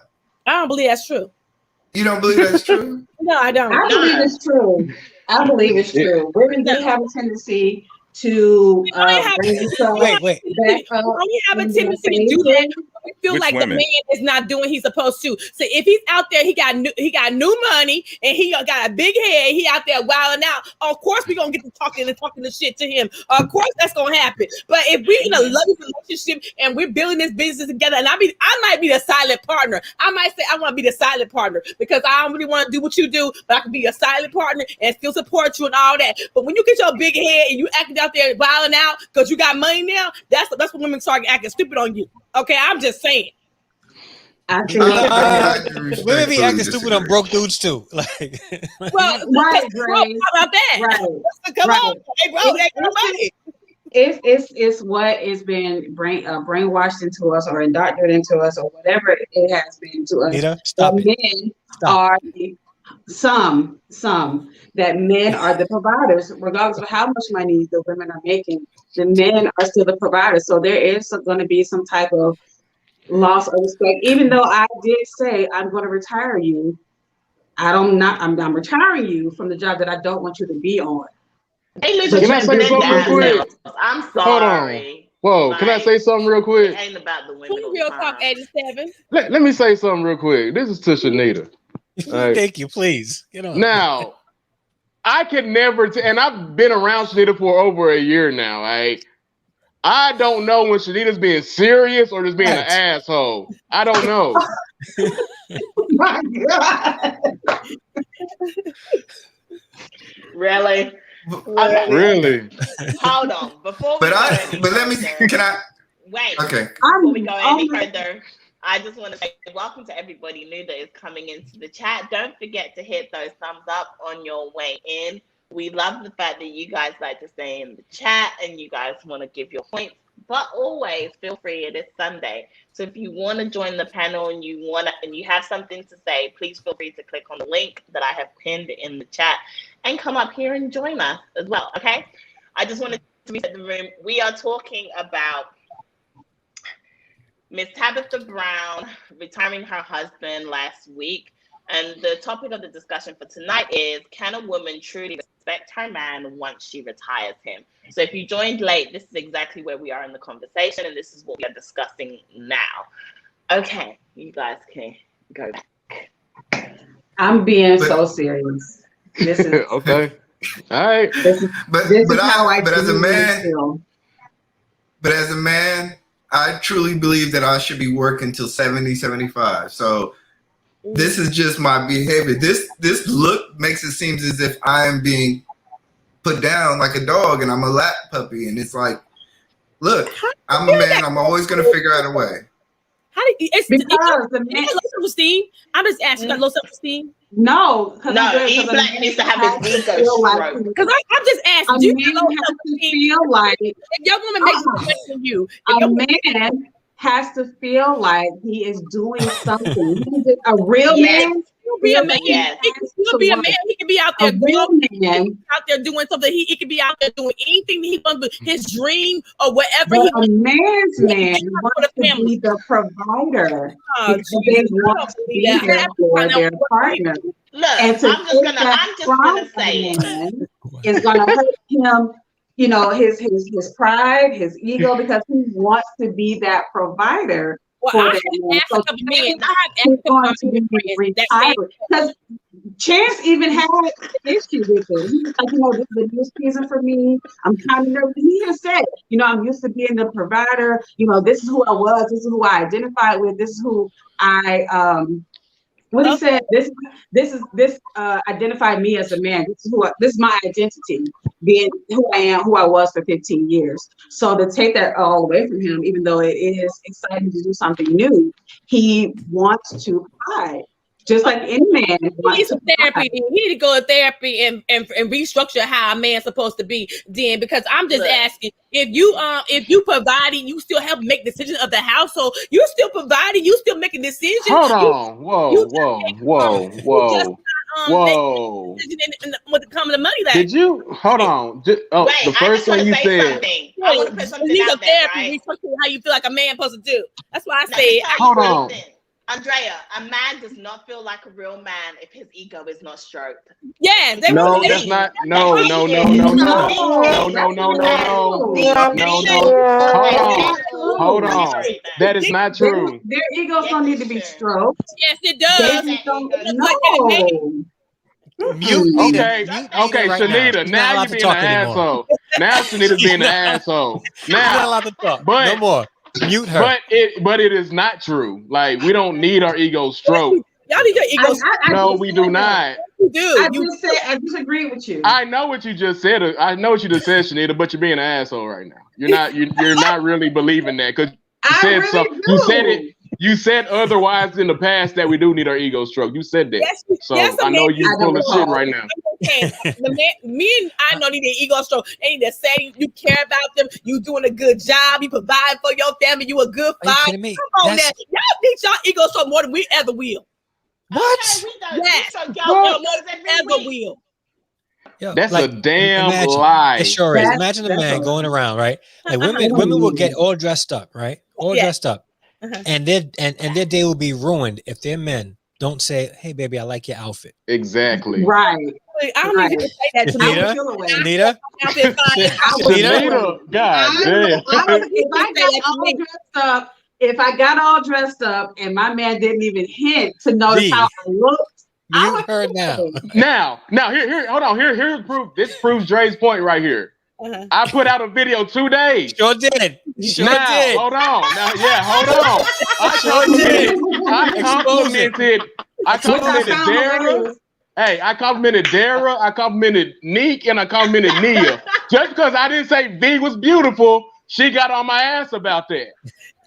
I don't believe that's true. You don't believe that's true? No, I don't. I believe it's true. I believe it's true. Women do have a tendency to wait. You only have a tendency to do that we feel Which like women? the man is not doing what he's supposed to. So if he's out there, he got new money and he got a big head. He out there wilding out. Of course, we gonna get to talking the shit to him. Of course, that's gonna happen. But if we in a loving relationship and we're building this business together, and I might be the silent partner. I might say I want to be the silent partner because I don't really want to do what you do, but I can be a silent partner and still support you and all that. But when you get your big head and you acting out there wilding out because you got money now, that's when women start acting stupid on you. Okay, I'm just saying. I think women be acting stupid on broke dudes too. Like, well, right, how about that? Right. Come on, hey, bro, it's what is been brainwashed into us or indoctrinated into us or whatever it has been to us. Nita, stop it. Men are some that men are the providers, regardless of how much money the women are making. The men are still the providers, so there is going to be some type of loss of respect. Even though I did say I'm going to retire you, I'm retiring you from the job that I don't want you to be on. Can I say something real quick? I'm sorry. Hold on. Whoa, like, can I say something real quick? It ain't about the women. Real Talk 87. Let me say something real quick. This is to Shanita. Right. Thank you, please. Get on. Now, I can never, and I've been around Shanita for over a year now. Right? I don't know when Shanita's being serious or just being an asshole. I don't know. My God. Really? Okay. Really? Hold on. Before we wait. Okay. Before we go any further, I just want to say welcome to everybody new that is coming into the chat. Don't forget to hit those thumbs up on your way in. We love the fact that you guys like to stay in the chat and you guys want to give your points, but always feel free. It is Sunday. So if you want to join the panel and you have something to say, please feel free to click on the link that I have pinned in the chat and come up here and join us as well. Okay. I just wanted to reset the room. We are talking about Miss Tabitha Brown retiring her husband last week. And the topic of the discussion for tonight is, can a woman truly respect her man once she retires him? So if you joined late, this is exactly where we are in the conversation, and this is what we are discussing now. Okay, you guys can go back. I'm being so serious. This is okay. All right. But as a man, I truly believe that I should be working till 70, 75. So this is just my behavior. This look makes it seem as if I am being put down like a dog and I'm a lap puppy. And it's like, look, I'm a man. I'm always going to figure out a way. How do you, because the man, low self-esteem? I'm just asking, got low self-esteem? No, E Black needs to have his ego stroke. Because I'm just asking, do you have to feel like if your woman makes a question to you? A man has to feel like he is doing something. He's a real man. He'll be a man. Yes. He'll be a man. He can be out there doing something. He can be out there doing anything that he wants to do, his dream or whatever. A man's man wants to be the provider. They want to be there for their partner. Look, and to I'm just gonna say it. It's gonna hurt him. You know, his pride, his ego, because he wants to be that provider. Well, I have asked a couple men. I have asked a couple because Chance even had an issue with it. He was like, you know, this is a new season for me. I'm kind of nervous. He just said, you know, I'm used to being the provider. You know, this is who I was. This is who I identified with. This is who I what he said, this identified me as a man. This is my identity, being who I am, who I was for 15 years. So to take that all away from him, even though it is exciting to do something new, he wants to hide. Just like any man. He needs some therapy. He need to go to therapy and restructure how a man's supposed to be then, because I'm just asking, if you providing, you still help make decisions of the household, you still providing, you still making decisions. Hold on. Whoa. When it comes to money, that did you hold on? Wait, the first thing you said. I want to put something out there, right? How you feel like a man supposed to do. That's why I say. Hold on. Andrea, a man does not feel like a real man if his ego is not stroked. Yeah, no, that's not. No. Hold Hold on. That is not true. Their egos don't need to be stroked. Yes, it does. No. Mute Nita. Okay, Mute okay, right Shanita. Now you're being an asshole. Now Shanita's being an asshole. You're not Now, allowed to talk. but No more. Mute her. But it is not true. Like, we don't need our ego stroked. Y'all need your ego. No, we do not. You do. I disagree with you. I know what you just said. I know what you just said, Shanita. But you're being an asshole right now. You're not. You're not really believing that because you said really so. do. You said it. You said otherwise in the past that we do need our ego stroked. You said that. Yes, so I know you're full of shit right now. Me and I don't need an ego stroke. They need to say you care about them. You doing a good job. You provide for your family. You a good father. Come on, now. Y'all think y'all ego stroke more than we ever will. What? Okay, yes. Y'all ever will. Yo, that's like, a damn imagine, lie. It sure is. Imagine a man going around, right? Like women will get all dressed up, right? All dressed up. And their day will be ruined if their men don't say, "Hey, baby, I like your outfit." Exactly. Right. I don't need you to say that to me. Anita? God damn. If I got all dressed up and my man didn't even hint to notice how I looked, you heard now. Now, here, hold on. Here's proof. This proves Dre's point right here. I put out a video 2 days. Sure did. Sure did. Hold on. Now, hold on. I complimented Dara. Hey, I complimented Dara. I complimented Neek, and I complimented Nia. Just because I didn't say V was beautiful, she got on my ass about that.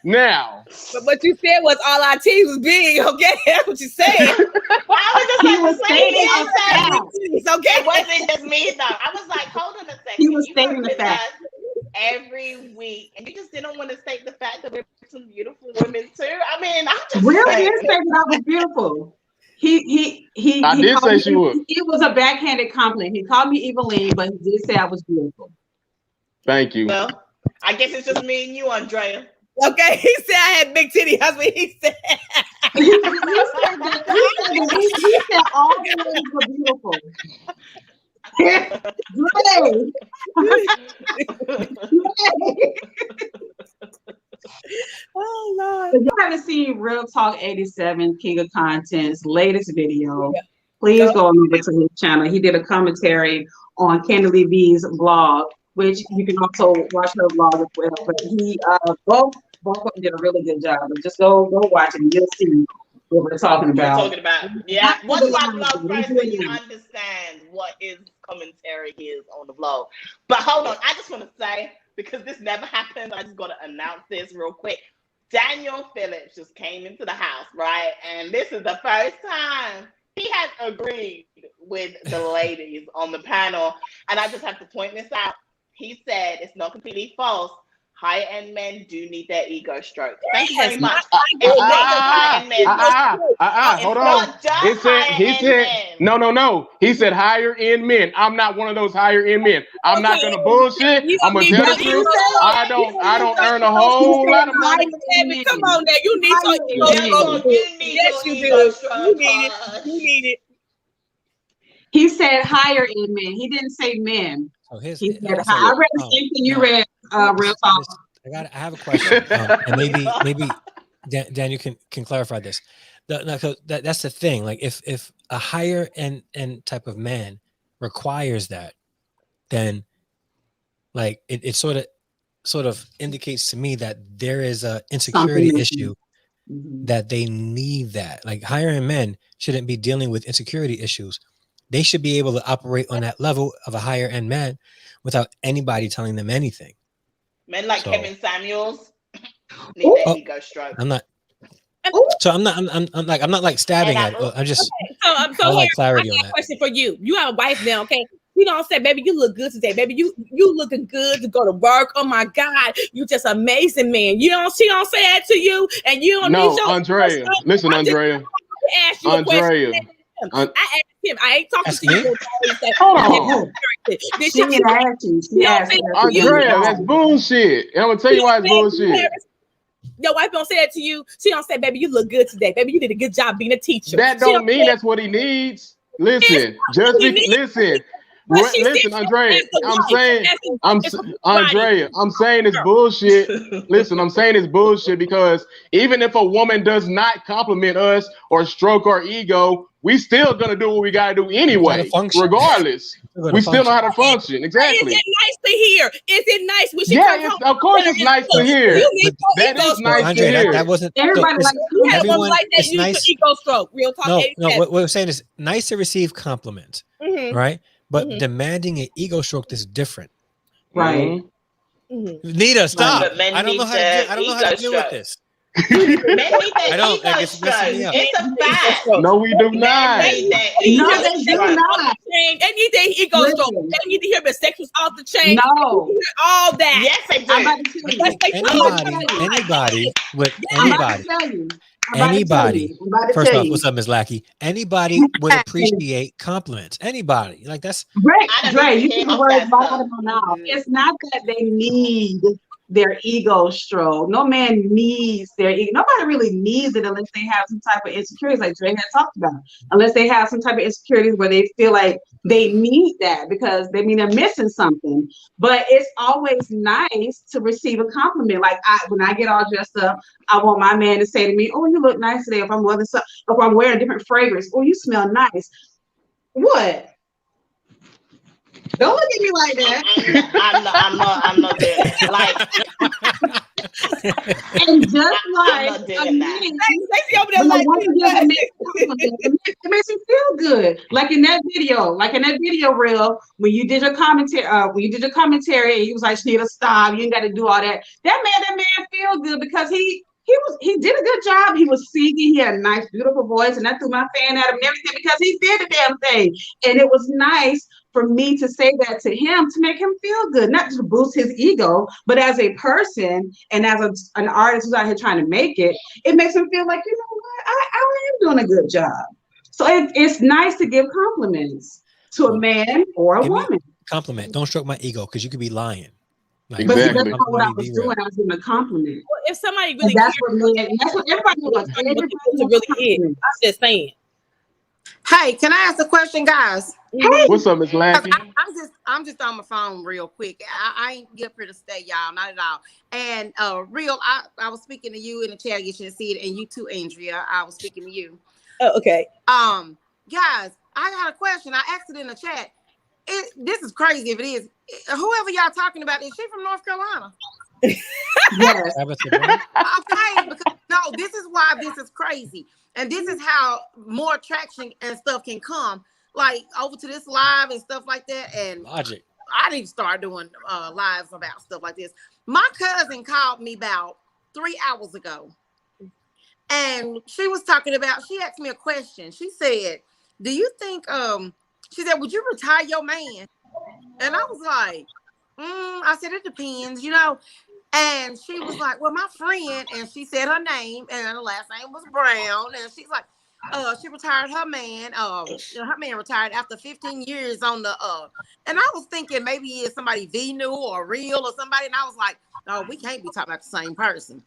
Now, but what you said was all our teams was big. Okay, that's what you said. I was just saying it's okay. It wasn't just me though. I was like, hold on a second. He was stating the fact every week, and you just didn't want to state the fact that we're some beautiful women too. I mean, I'm just really didn't say that I was beautiful. He did say she was. It was a backhanded compliment. He called me Eveline, but he did say I was beautiful. Thank you. Well, I guess it's just me and you, Andrea. Okay, he said I had big titty. That's what he said. he said all the women were beautiful. Oh Lord! If you haven't seen Real Talk 87 King of Content's latest video, please go over to his channel. He did a commentary on Candy Vee's vlog, which you can also watch her vlog as well. But he both of them did a really good job. But just go watch it and you'll see what we're talking about. Yeah. What's my vlog first when you understand what his commentary is on the vlog. But hold on, I just want to say, because this never happened, I just got to announce this real quick. Daniel Phillips just came into the house, right? And this is the first time he has agreed with the ladies on the panel. And I just have to point this out. He said it's not completely false. High-end men do need their ego stroked. Thank you very much. It's not just high-end men. Hold on. He said, no. He said higher-end men. I'm not one of those higher-end men. I'm not gonna bullshit. I'm gonna tell the truth. I don't earn a whole lot of money. Come on, now you need some ego. Yes, you do. You need it. He said higher-end men. He didn't say men. Oh, he said, I read the same thing you read. Real Talk. I have a question, and maybe Dan, you can clarify this. That's the thing. Like, if a higher end type of man requires that, then like it sort of indicates to me that there is a insecurity issue that they need that. Like, higher end men shouldn't be dealing with insecurity issues. They should be able to operate on that level of a higher end man without anybody telling them anything. Men like Kevin Samuels need their ego stroke. I'm not like stabbing at it. I'm just so like clarity on that. Question for you. You have a wife now, okay? You don't say, baby, you look good today. Baby, you looking good to go to work. Oh my God, you just amazing, man. She don't say that to you, and you don't need your Andrea. Listen, Andrea. Andrea. I asked him. I ain't talking to you. Hold on. She asked you. Andrea, that's bullshit. And I'm gonna tell you why it's bullshit. Your wife don't say that to you. She don't say, baby, you look good today. Baby, you did a good job being a teacher. That don't mean that's what he needs. Listen, listen. Listen, Andrea, Andrea, I'm saying it's bullshit. Listen, I'm saying it's bullshit because even if a woman does not compliment us or stroke our ego, we still gonna do what we gotta do anyway, regardless. We still know how to function. Exactly. Is it nice to hear? Is it nice when she comes home? Of course, it's nice to hear. That is nice to hear. That wasn't everybody like everyone. Like that. It's nice. Ego stroke. Real talk. No. What we're saying is nice to receive compliments, right? But demanding an ego stroke is different. Right. Nita, stop. I don't know how to deal with this. I don't. It's a fact. No, we do not. No, they do not. They need their ego stroke. They need to hear the sex was off the chain. No, all that. Yes, they do. I'm about to tell you. Anybody. First off, what's up, Ms. Lackey? Anybody would appreciate compliments. Anybody. Like that's Dre, you get the words right out of my mouth. It's not that they need their ego stroke. No man needs their ego. Nobody really needs it unless they have some type of insecurities, like Dre had talked about. Unless they have some type of insecurities where they feel like they need that because they mean they're missing something. But it's always nice to receive a compliment. Like when I get all dressed up, I want my man to say to me, "Oh, you look nice today." If I'm wearing a different fragrance, "Oh, you smell nice." What? Don't look at me like that. I'm not doing it. Like, and just like I'm not doing that. It makes me feel good. Like in that video reel, when you did your commentary, and he was like, "Shanita, stop! You ain't got to do all that." That man feel good because he did a good job. He was singing. He had a nice, beautiful voice, and I threw my fan at him and everything because he did the damn thing. And it was nice for me to say that to him to make him feel good, not to boost his ego, but as a person and as an artist who's out here trying to make it, it makes him feel like, you know what, I am doing a good job. So it's nice to give compliments to a man or a woman. Compliment. Don't stroke my ego because you could be lying. Like, exactly. But that's not what I was doing. I was giving a compliment. Well, if somebody really that's what everybody wants. Everybody really is. I'm just saying. Hey, can I ask a question, guys? Hey. What's up, Ms. Lackey? I'm just on my phone real quick. I ain't get here to stay, y'all, not at all. And real, I was speaking to you in the chat. You should see it, and you too, Andrea. I was speaking to you. Oh, okay. Guys, I got a question. I asked it in the chat. This is crazy if it is. Whoever y'all talking about, is she from North Carolina? Yes. Okay, because no, this is why this is crazy. And this is how more traction and stuff can come, like over to this live and stuff like that. And logic. I need to start doing lives about stuff like this. My cousin called me about 3 hours ago. And she was talking about, she asked me a question. She said, "Do you think, she said, would you retire your man?" And I was like, I said, "It depends, you know." And she was like, "Well, my friend," and she said her name, and her last name was Brown. And she's like, she retired her man. Her man retired after 15 years on the and I was thinking maybe it's somebody Vee knew or Real or somebody. And I was like, "No, we can't be talking about the same person."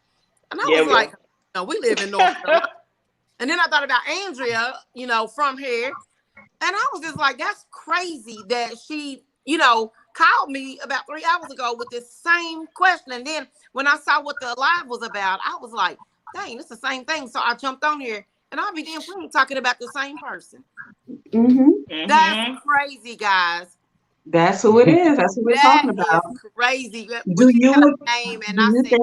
And I was like, "No, we live in North Carolina." And then I thought about Andrea, you know, from here. And I was just like, that's crazy that she, you know, called me about 3 hours ago with this same question. And then when I saw what the live was about, I was like, dang, it's the same thing. So I jumped on here and I'll be damn clean talking about the same person. That's crazy, guys. That's who it is. That's who we're talking about. Crazy. Do you name? And I said,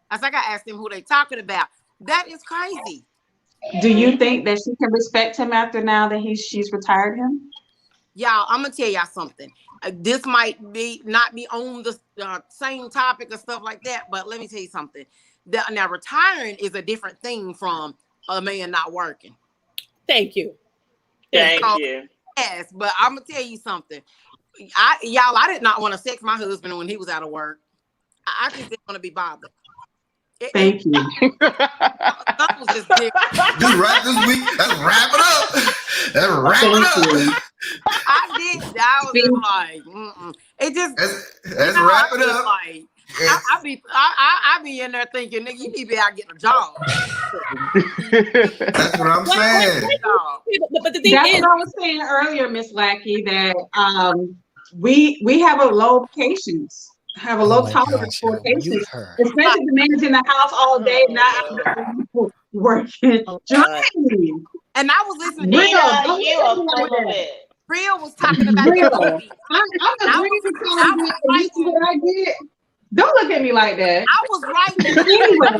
I got to ask them who they talking about. That is crazy. Do you think that she can respect him after now that she's retired him? Y'all, I'm gonna tell y'all something. This might not be on the same topic or stuff like that, but let me tell you something. Now, retiring is a different thing from a man not working. Thank you. Thank you. Yes, but I'm gonna tell you something. I did not want to sex my husband when he was out of work. I just didn't want to be bothered. Thank you. That was just Just wrap this week. Let's wrap it up. Let's wrap it up. I was just like, it just. Let's wrap it up. Like, I be in there thinking, nigga, you need to be out getting a job. That's what I'm saying. But the thing That's is, what I was saying earlier, Miss Lackey, that we have a low patience, have a low tolerance for patience, especially the man's in the house all day, not working, driving. And I was listening to Real was talking about Real. I'm agreeing with you. You see what I did? Don't look at me like that. I was writing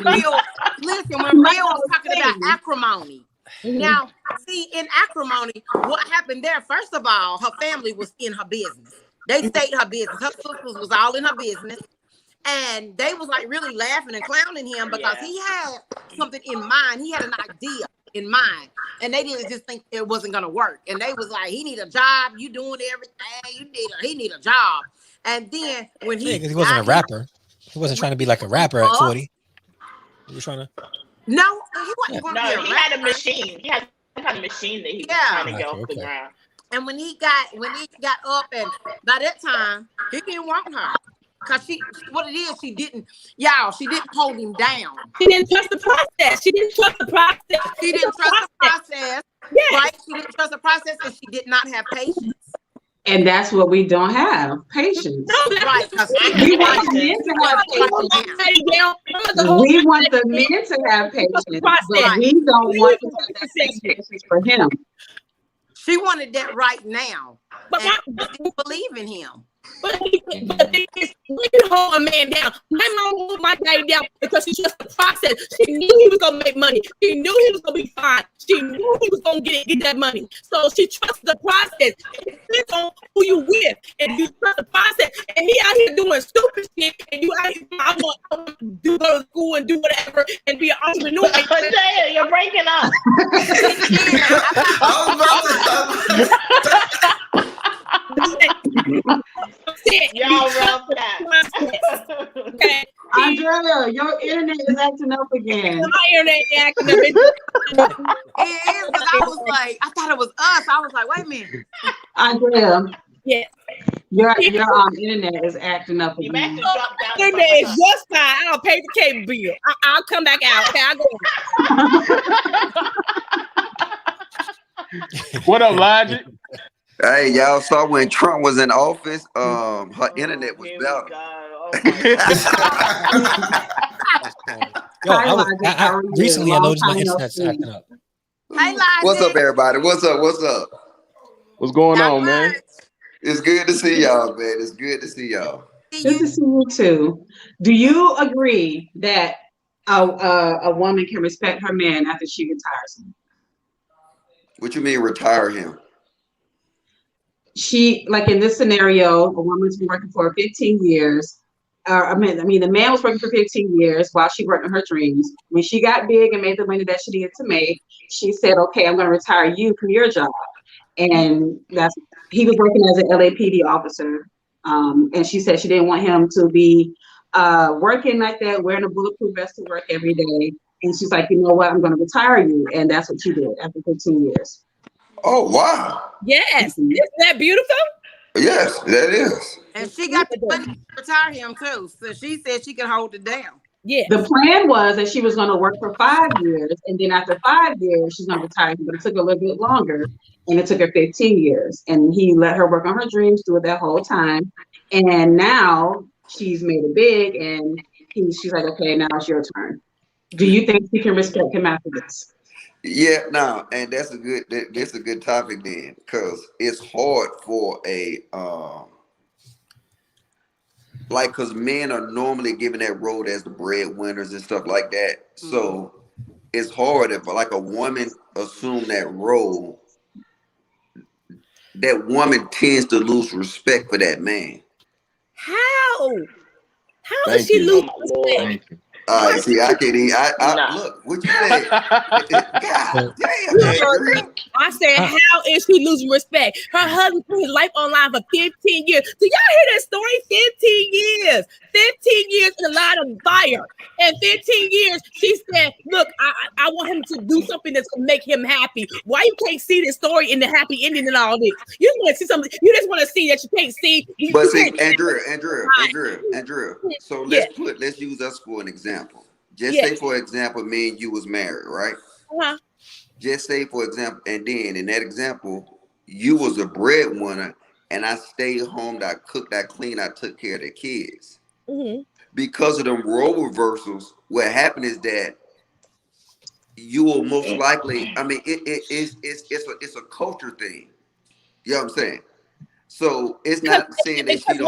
Real. Listen, when Real was talking about acrimony. Now, see, in acrimony, what happened there? First of all, her family was in her business. They stayed in her business. Her sisters was all in her business. And they was like really laughing and clowning him because he had something in mind. He had an idea in mind. And they didn't just think it wasn't going to work. And they was like, he need a job. You doing everything. He need a job. And then when he wasn't a rapper. He wasn't trying to be like a rapper at 40. He was trying to. No, he wasn't. No, he had a machine. He had some kind of machine that he was trying to get off the ground. And when he got up, and by that time he didn't want her because she didn't hold him down. She didn't trust the process. She didn't trust the process. Yes. Right? She didn't trust the process, and she did not have patience. And that's what we don't have, patience. Right. We want the men to have patience. We want the men to have patience, but we don't want to have that patience for him. She wanted that right now. But she didn't believe in him. But we can hold a man down. My mom hold my daddy down because she trusted the process. She knew he was gonna make money. She knew he was gonna be fine. She knew he was gonna get that money. So she trusted the process. It depends on who you with, and you trust the process. And he out here doing stupid shit, and you out here. I want to go to school and do whatever and be an entrepreneur. Jay, you're breaking up. Y'all rough that. Okay. Andrea, your internet is acting up again. My internet is acting up. It is, because I thought it was us. I was like, wait a minute. Andrea. Yeah. Your internet is acting up again. Internet is just fine. I'll pay the cable bill. I'll come back out. Okay, I'll go. What up, Logic? Hey, y'all saw when Trump was in office, her internet was better. Recently I noticed my internet's acting up. Hey, what's up, everybody? What's up? What's going on, man? It's good to see y'all, man. It's good to see y'all. Good to see you too. Do you agree that a woman can respect her man after she retires him? What you mean retire him? She, like in this scenario, a woman's been working for 15 years. The man was working for 15 years while she worked on her dreams. When she got big and made the money that she needed to make, she said, okay, I'm going to retire you from your job. And he was working as an LAPD officer. And she said she didn't want him to be working like that, wearing a bulletproof vest to work every day. And she's like, you know what, I'm going to retire you. And that's what she did after 15 years. Oh, wow. Yes. Isn't that beautiful? Yes, that is. And she got the money to retire him too. So she said she could hold it down. Yeah. The plan was that she was going to work for 5 years. And then after 5 years, she's going to retire him. But it took a little bit longer. And it took her 15 years. And he let her work on her dreams, do it that whole time. And now she's made it big. And she's like, okay, now it's your turn. Do you think she can respect him after this? Yeah, no, and that's a good topic then, because it's hard for because men are normally given that role as the breadwinners and stuff like that. Mm-hmm. So it's hard if like a woman assume that role, that woman tends to lose respect for that man. How does she lose respect? All right, see, I can't even. No. Look, what you say? God damn, Andrew. I said, how is she losing respect? Her husband put his life online for 15 years. Do y'all hear that story? 15 years. 15 years in the line of fire. And 15 years, she said, look, I want him to do something that's going to make him happy. Why you can't see this story in the happy ending and all this? You just want to see something. You just want to see that you can't see. But see, Andrew. So let's use us for an example. Just say, for example, me and you was married, right? Uh-huh. Just say, for example, and then in that example, you was a breadwinner, and I stayed home, I cooked, I cleaned, I took care of the kids. Mm-hmm. Because of them role reversals, what happened is that you will most likely, I mean, it's a culture thing. You know what I'm saying? So it's not saying that she don't.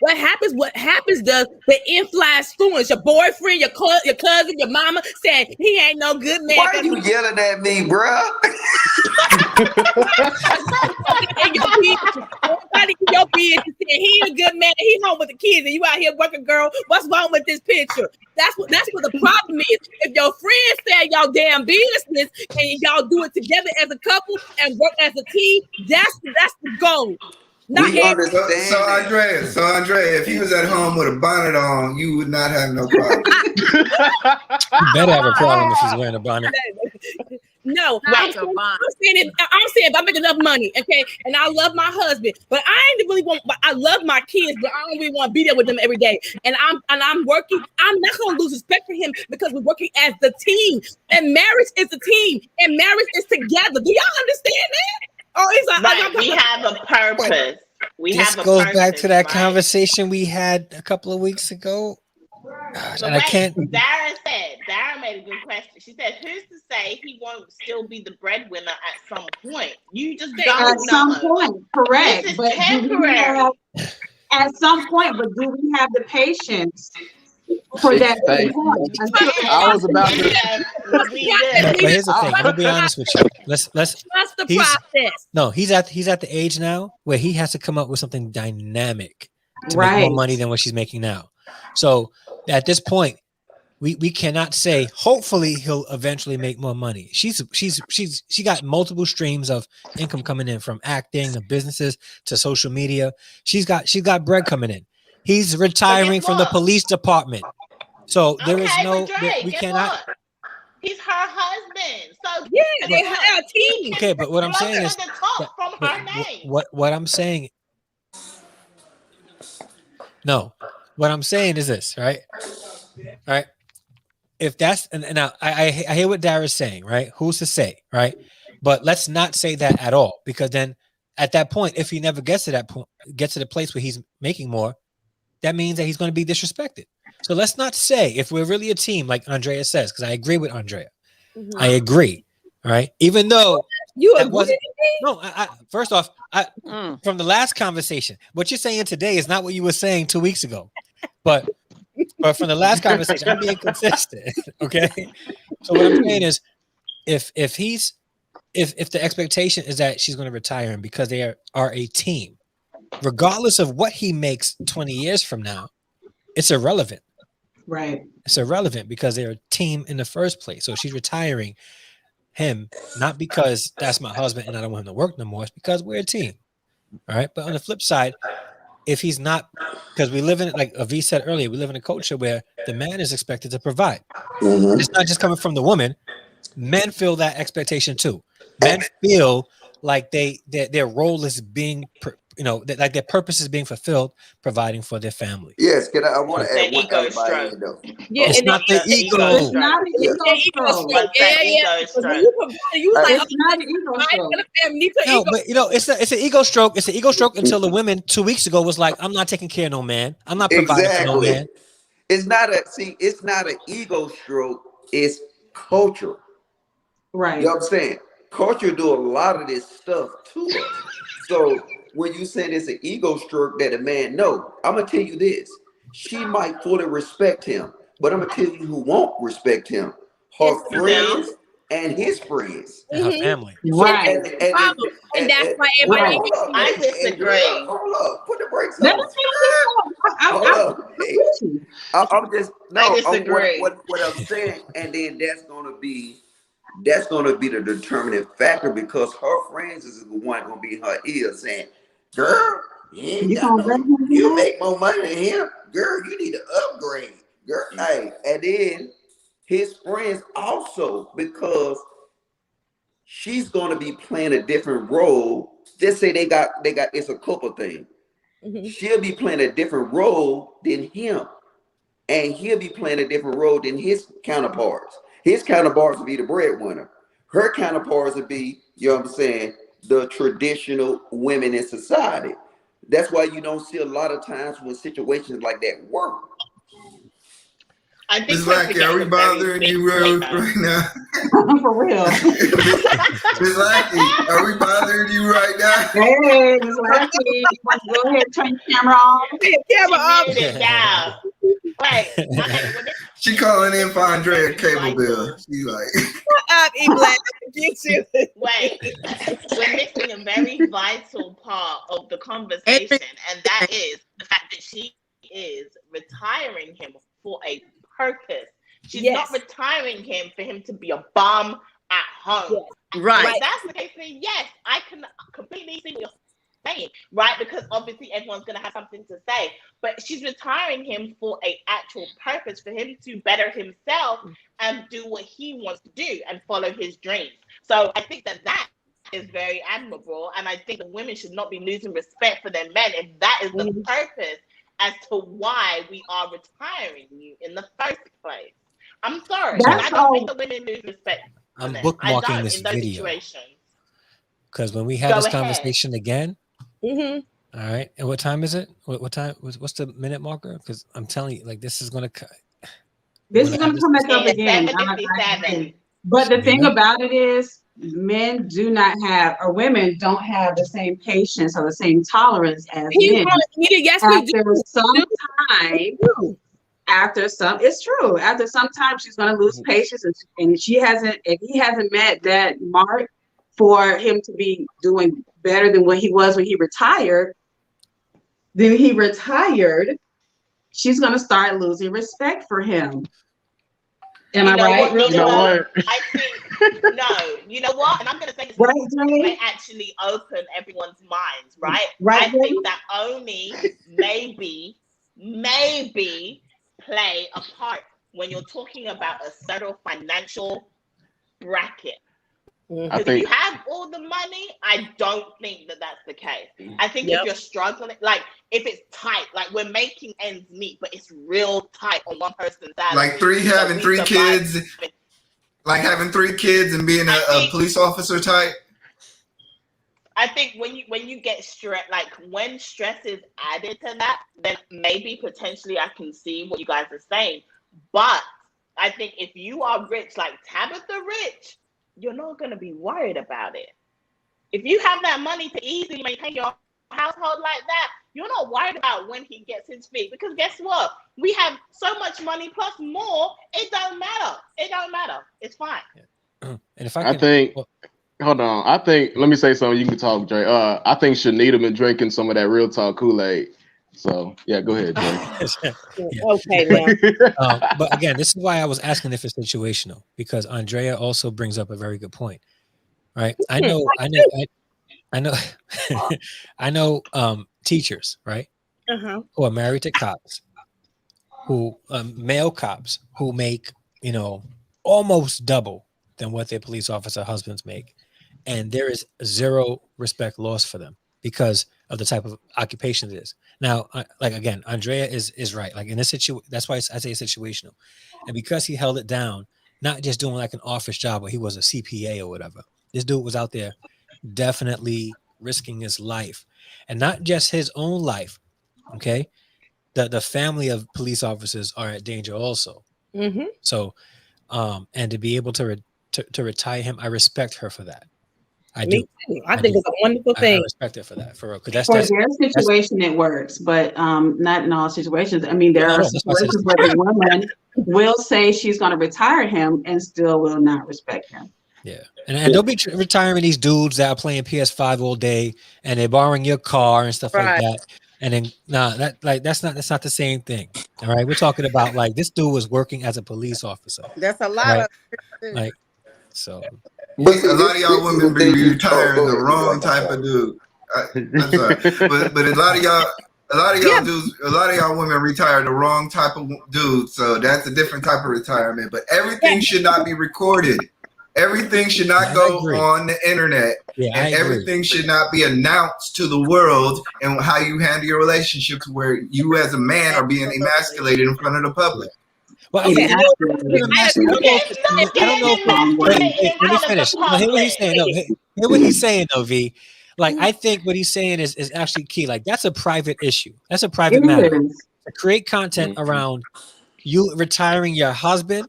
What happens does the influence your boyfriend, your cousin, your mama saying he ain't no good man. Why are you yelling at me, bruh? Your business saying he ain't a good man, he home with the kids, and you out here working, girl. What's wrong with this picture? That's what the problem is. If your friends say y'all damn business and y'all do it together as a couple and work as a team, that's the goal. We understand. So Andrea, if he was at home with a bonnet on, you would not have no problem. You better have a problem if he's wearing a bonnet. No, I'm saying if I make enough money, okay, and I love my husband, but I love my kids, but I don't really want to be there with them every day. And I'm working. I'm not gonna lose respect for him because we're working as the team. And marriage is a team, and marriage is together. Do y'all understand that? Or is we have a purpose. This goes back to that conversation we had a couple of weeks ago. Gosh, and I can't. Darren made a good question. She said, "Who's to say he won't still be the breadwinner at some point? You just don't know. At some point, correct. This is but temporary. At some point, but do we have the patience for that point? I was about to. But here's the thing. I'm gonna be honest with you. Let's. That's the process. No, he's at the age now where he has to come up with something dynamic to make Right. more money than what she's making now. So at this point, we cannot say. Hopefully, he'll eventually make more money. She got multiple streams of income coming in from acting to businesses to social media. She's got bread coming in. He's retiring from the police department. So there is no. We cannot. What? He's her husband. So yeah, they have a team. Okay, but what I'm saying is what I'm saying. No, what I'm saying is this, right? All right. If that's and now I hear what Dara's saying, right? Who's to say, right? But let's not say that at all, because then at that point, if he never gets to that point, gets to the place where he's making more, that means that he's going to be disrespected. So let's not say, if we're really a team, like Andrea says, because I agree with Andrea. Mm-hmm. I agree. All right. Even though you agree. No, first off, from the last conversation, what you're saying today is not what you were saying 2 weeks ago. But from the last conversation, I'm being consistent. Okay. So what I'm saying is if the expectation is that she's going to retire him because they are a team, regardless of what he makes 20 years from now, it's irrelevant. Right. It's irrelevant because they're a team in the first place. So she's retiring him, not because that's my husband and I don't want him to work no more. It's because we're a team. All right. But on the flip side, if he's not, because we live in, like Vee said earlier, we live in a culture where the man is expected to provide. Mm-hmm. It's not just coming from the woman. Men feel that expectation too. Men feel like their role is being, like their purpose is being fulfilled, providing for their family. Yes, I want to add one thing by you though. Yeah, it's not the ego. It's not the ego stroke. You like, it's not an ego stroke. No, but it's an ego stroke. It's an ego stroke until the women 2 weeks ago was like, I'm not taking care of no man. I'm not providing for no man. It's not an ego stroke. It's culture. Right. You know what I'm saying? Culture do a lot of this stuff to us. So when you say it's an ego stroke that a man, no, I'm gonna tell you this. She might fully respect him, but I'm gonna tell you who won't respect him. Her friends and his friends. And her family. Right. And that's why everybody. I disagree. Hold up, put the brakes Let on. us finish. Hold up. Hey, I'm just I disagree. What I'm saying, and then that's gonna be the determining factor, because her friends is the one gonna be in her ear saying, "Girl, you make more money than him. Girl, you need to upgrade. Girl, hey." And then his friends also, because she's gonna be playing a different role. Just say they got it's a couple thing. She'll be playing a different role than him, and he'll be playing a different role than his counterparts. His counterparts will be the breadwinner. Her counterparts will be, you know what I'm saying, the traditional women in society. That's why you don't see a lot of times when situations like that work. I think It's like, are we bothering you right now? For real. It's like, are we bothering you right now? Hey, Ms. Lucky, go ahead, turn the camera off. Camera off. It down. Wait, She calling in for Andrea cable bill. She like, Get you. wait, we're missing a very vital part of the conversation, and that is the fact that she is retiring him for a purpose. She's not retiring him for him to be a bum at home. Yes. Right. If that's the case, then yes, I can completely see what you're saying, right? Because obviously everyone's going to have something to say, but she's retiring him for an actual purpose, for him to better himself and do what he wants to do and follow his dreams. So I think that is very admirable, and I think the women should not be losing respect for their men if that is the purpose as to why we are retiring you in the first place. I'm sorry, but I don't think the women lose respect. I'm bookmarking this video because when we have this conversation again, all right. And what time is it? What time? What's the minute marker? Because I'm telling you, like, this is gonna. This is gonna come back up again. But the thing about it is, men do not have, or women don't have the same patience or the same tolerance as men. Yes, After some time, she's going to lose patience, and if he hasn't met that mark for him to be doing better than what he was when he retired, she's going to start losing respect for him. Am I right? I think no. You know what? And I'm going to say this may actually open everyone's minds, right? I think that only maybe play a part when you're talking about a certain financial bracket. Because if you have all the money, I don't think that that's the case. I think if you're struggling, like if it's tight, like we're making ends meet, but it's real tight on one person's salary. Like having three kids, like having 3 kids and being a police officer type. I think when you get stressed, like when stress is added to that, then maybe potentially I can see what you guys are saying. But I think if you are rich, like Tabitha rich, you're not going to be worried about it. If you have that money to easily maintain your household like that, you're not worried about when he gets his feet. Because guess what? We have so much money plus more. It don't matter. It don't matter. It's fine. And if I think. Hold on. Let me say something. You can talk, Dre. I think Shanita been drinking some of that real talk Kool-Aid. So yeah, go ahead, Dre. Okay, now. But again, this is why I was asking if it's situational, because Andrea also brings up a very good point. Right? I know teachers, right? Who are married to cops, who male cops who make, almost double than what their police officer husbands make. And there is zero respect lost for them because of the type of occupation it is. Now, again, Andrea is right. Like in this situation, that's why I say it's situational. And because he held it down, not just doing like an office job where he was a CPA or whatever. This dude was out there definitely risking his life, and not just his own life. Okay. The family of police officers are at danger also. So, and to be able to retire him, I respect her for that. I do. I think it's a wonderful thing. I respect her for that. For their situation, it works, but not in all situations. I mean, there are situations where the woman will say she's going to retire him and still will not respect him. Yeah, and don't be retiring these dudes that are playing PS5 all day and they're borrowing your car and stuff like that. And then that's not the same thing. All right, we're talking about like this dude was working as a police officer. That's a lot of like so. But see, a lot of y'all women be retiring the wrong type of dude. I'm sorry, but a lot of y'all women retire the wrong type of dude. So that's a different type of retirement. But everything should not be recorded. Everything should not go on the internet. Yeah, and everything should not be announced to the world and how you handle your relationships where you as a man are being emasculated in front of the public. Well, Okay, I don't know. Let me finish. No, hear what he's saying. No, hear what he's saying, though, V. Like, I think what he's saying is actually key. Like, that's a private issue. That's a private matter. To create content around you retiring your husband,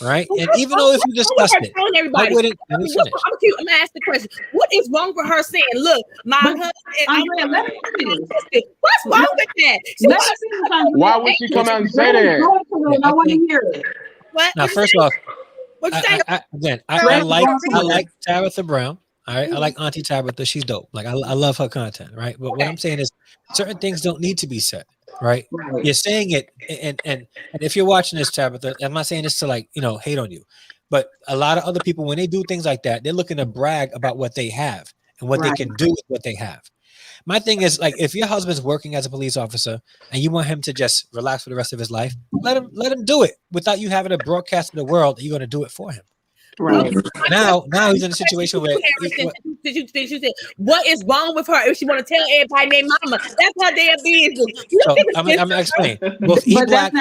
right? And even though if you discussed it, I wouldn't. Let me finish. I'm gonna ask the question. What is wrong with her saying, look, my husband and what's wrong with that? Why would she come out and say that? I want to hear it. What? Now, first off, I like Tabitha Brown. All right, I like Auntie Tabitha. She's dope. Like I love her content, right? But what I'm saying is, certain things don't need to be said, right? You're saying it, and if you're watching this, Tabitha, I'm not saying this to like hate on you, but a lot of other people when they do things like that, they're looking to brag about what they have and what they can do with what they have. My thing is like if your husband's working as a police officer and you want him to just relax for the rest of his life, let him do it without you having to broadcast to the world that you're going to do it for him. Right. Now he's in a situation where what is wrong with her if she want to tell everybody their mama? That's her damn business. So I'm gonna explain. Both E Black,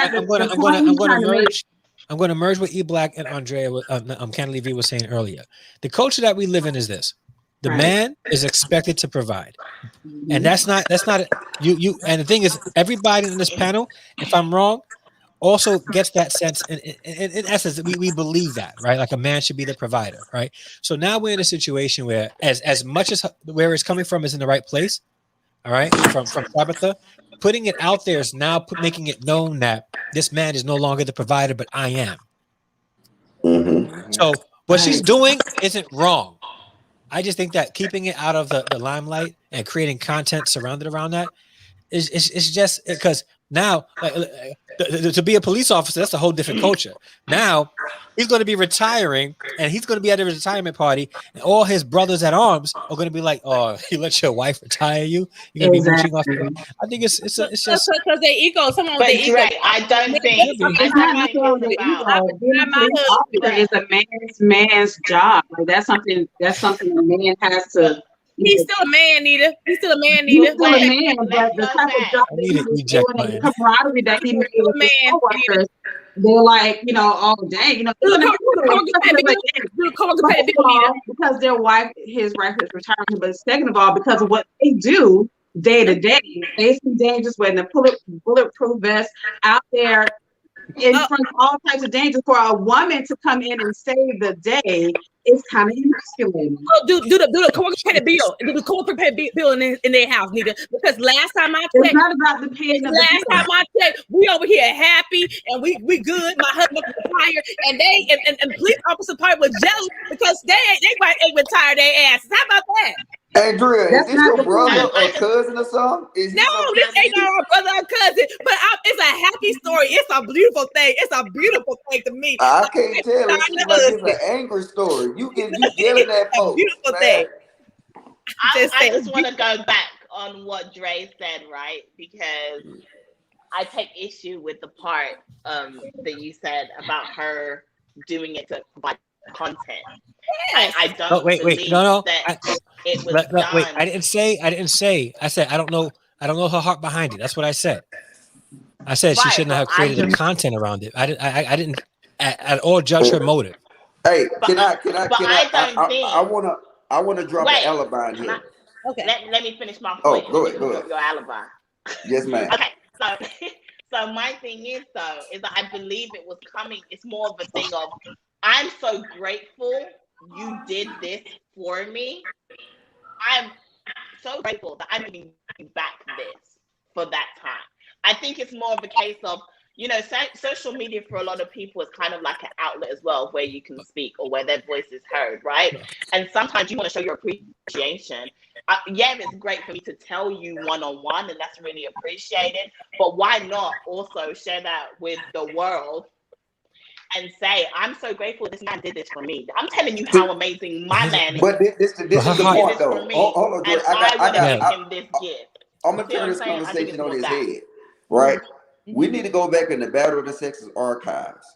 I'm gonna merge what E Black and Andrea, Candidly V was saying earlier. The culture that we live in is this: the man is expected to provide, and that's not you. And the thing is, everybody in this panel, if I'm wrong, also gets that sense. In essence, we believe that, right? Like a man should be the provider, right? So now we're in a situation where, as much as where it's coming from is in the right place, all right, from Tabitha, putting it out there is now making it known that this man is no longer the provider, but I am. So what she's doing isn't wrong. I just think that keeping it out of the limelight and creating content surrounded around that is just because now, to be a police officer, that's a whole different culture. Now he's going to be retiring, and he's going to be at a retirement party, and all his brothers at arms are going to be like, "Oh, you let your wife retire you? You're going to be mooching off." I think it's just because their ego. Someone but their ego. I don't think it's a man's job. Like that's something a man has to. He's still a man, Nita. He's still a man, He's Nita. still a man, but the type of job that he's doing and the camaraderie that he made with his coworkers, they're like, oh dang, because his wife is retiring, but second of all, because of what they do day to day, facing dangers, wearing the bulletproof vest out there in front of all types of dangers, for a woman to come in and save the day. It's kind of emasculating. Oh, do the coworker pay the bill. Do the coworker pay the bill in their house, nigga. Because last time I checked, it's not about the paying of the bill. Last time I checked, we over here happy and we good. My husband was retired, and they and police officer part was jealous because they ain't retired their asses. How about that? Andrea, is this your brother or cousin or something? No, this ain't our brother or cousin. But it's a happy story. It's a beautiful thing. It's a beautiful thing to me. I can't tell. It seems like it's an angry story. You yelling at folks. Beautiful thing. I just want to go back on what Dre said, right? Because I take issue with the part that you said about her doing it to provide content. I don't believe that it was done. Wait, I didn't say. I said I don't know her heart behind it. That's what I said. I said she shouldn't have created the content around it. I didn't at all judge her motive. Hey, I wanna drop an alibi in here. Okay. Let me finish my point. Oh, go ahead. Your alibi. Yes, ma'am. Okay, so my thing is that I believe it was coming. It's more of a thing of I'm so grateful you did this for me. I'm so grateful that I'm giving you back this for that time. I think it's more of a case of you know, social media for a lot of people is kind of like an outlet as well, where you can speak or where their voice is heard, right? And sometimes you want to show your appreciation. Yeah, it's great for me to tell you one-on-one, and that's really appreciated. But why not also share that with the world and say, I'm so grateful this man did this for me. I'm telling you how amazing my man is. But this is the point, though. Hold on, Joy. I want to give him this gift. I'm gonna turn this conversation on his head, right? We need to go back in the Battle of the Sexes archives,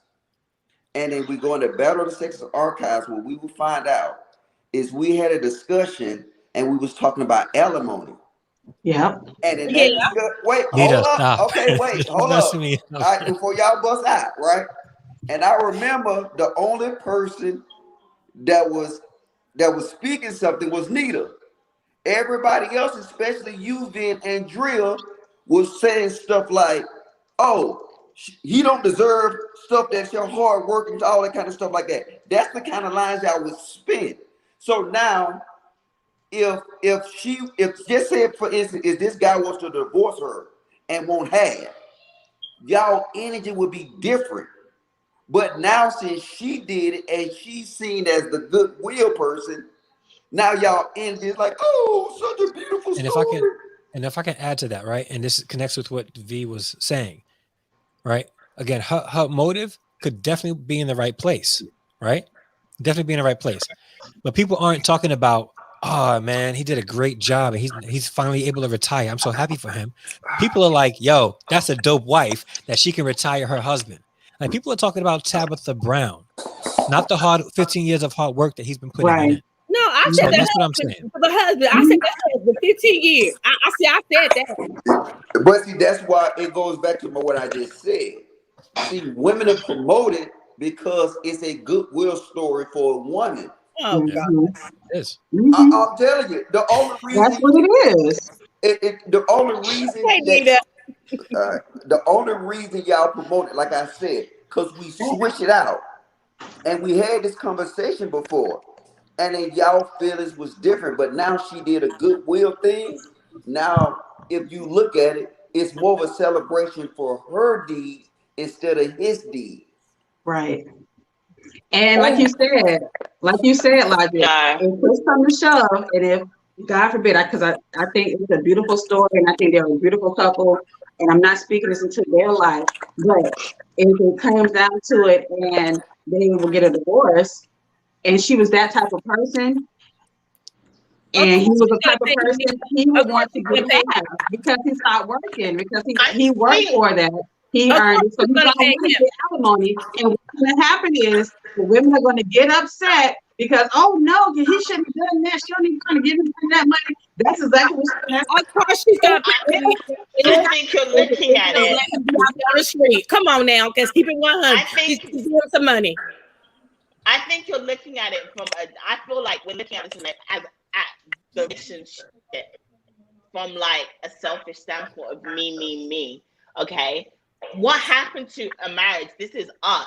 and then we go in the Battle of the Sexes archives. What we will find out is we had a discussion, and we was talking about alimony. Yeah. And in that wait, hold up. Stop. Okay, wait, hold up. All right, before y'all bust out, right? And I remember the only person that was speaking something was Nita. Everybody else, especially you, Vin and Drill, was saying stuff like, "Oh, he don't deserve stuff that's your hard work and all that kind of stuff like that." That's the kind of lines y'all would spin. So now, if just say for instance, if this guy wants to divorce her and won't have, y'all energy would be different. But now since she did it and she's seen as the goodwill person, now y'all energy is like, oh, such a beautiful story. If I can add to that, right? And this connects with what V was saying, right? Again, her motive could definitely be in the right place, right? Definitely be in the right place. But people aren't talking about, oh man, he did a great job and he's finally able to retire. I'm so happy for him. People are like, yo, that's a dope wife that she can retire her husband. Like people are talking about Tabitha Brown, not the 15 years of hard work that he's been putting in. No, I said that's what I'm saying. For the husband, I said that's for 15 years. I said that. But see, that's why it goes back to what I just said. See, women are promoted because it's a goodwill story for a woman. Oh God, it is. I'm telling you, the only reason that's what it is. The only reason the only reason y'all promote it, like I said, because we switch it out, and we had this conversation before, and then y'all feelings was different. But now she did a goodwill thing. Now, if you look at it, it's more of a celebration for her deed instead of his deed. Right. And like you said, like if push come to shove, and if God forbid, because I think it's a beautiful story, and I think they're a beautiful couple, and I'm not speaking this into their life, but if it comes down to it, and they will get a divorce, and she was that type of person, and he was the type of person he would want to get back because he stopped working, because he worked for that. He earned it, so he's going to get alimony. And what's going to happen is the women are going to get upset because, oh no, he shouldn't have done that. She don't even trying to give him that money. That's exactly what's going to happen. Of course, she's going to. I think you're looking at it. Down the street. Come on now, because keep it 100. She's giving some money. I think you're looking at it from I feel like we're looking at this as the relationship from like a selfish standpoint of me. Okay. What happened to a marriage? This is us.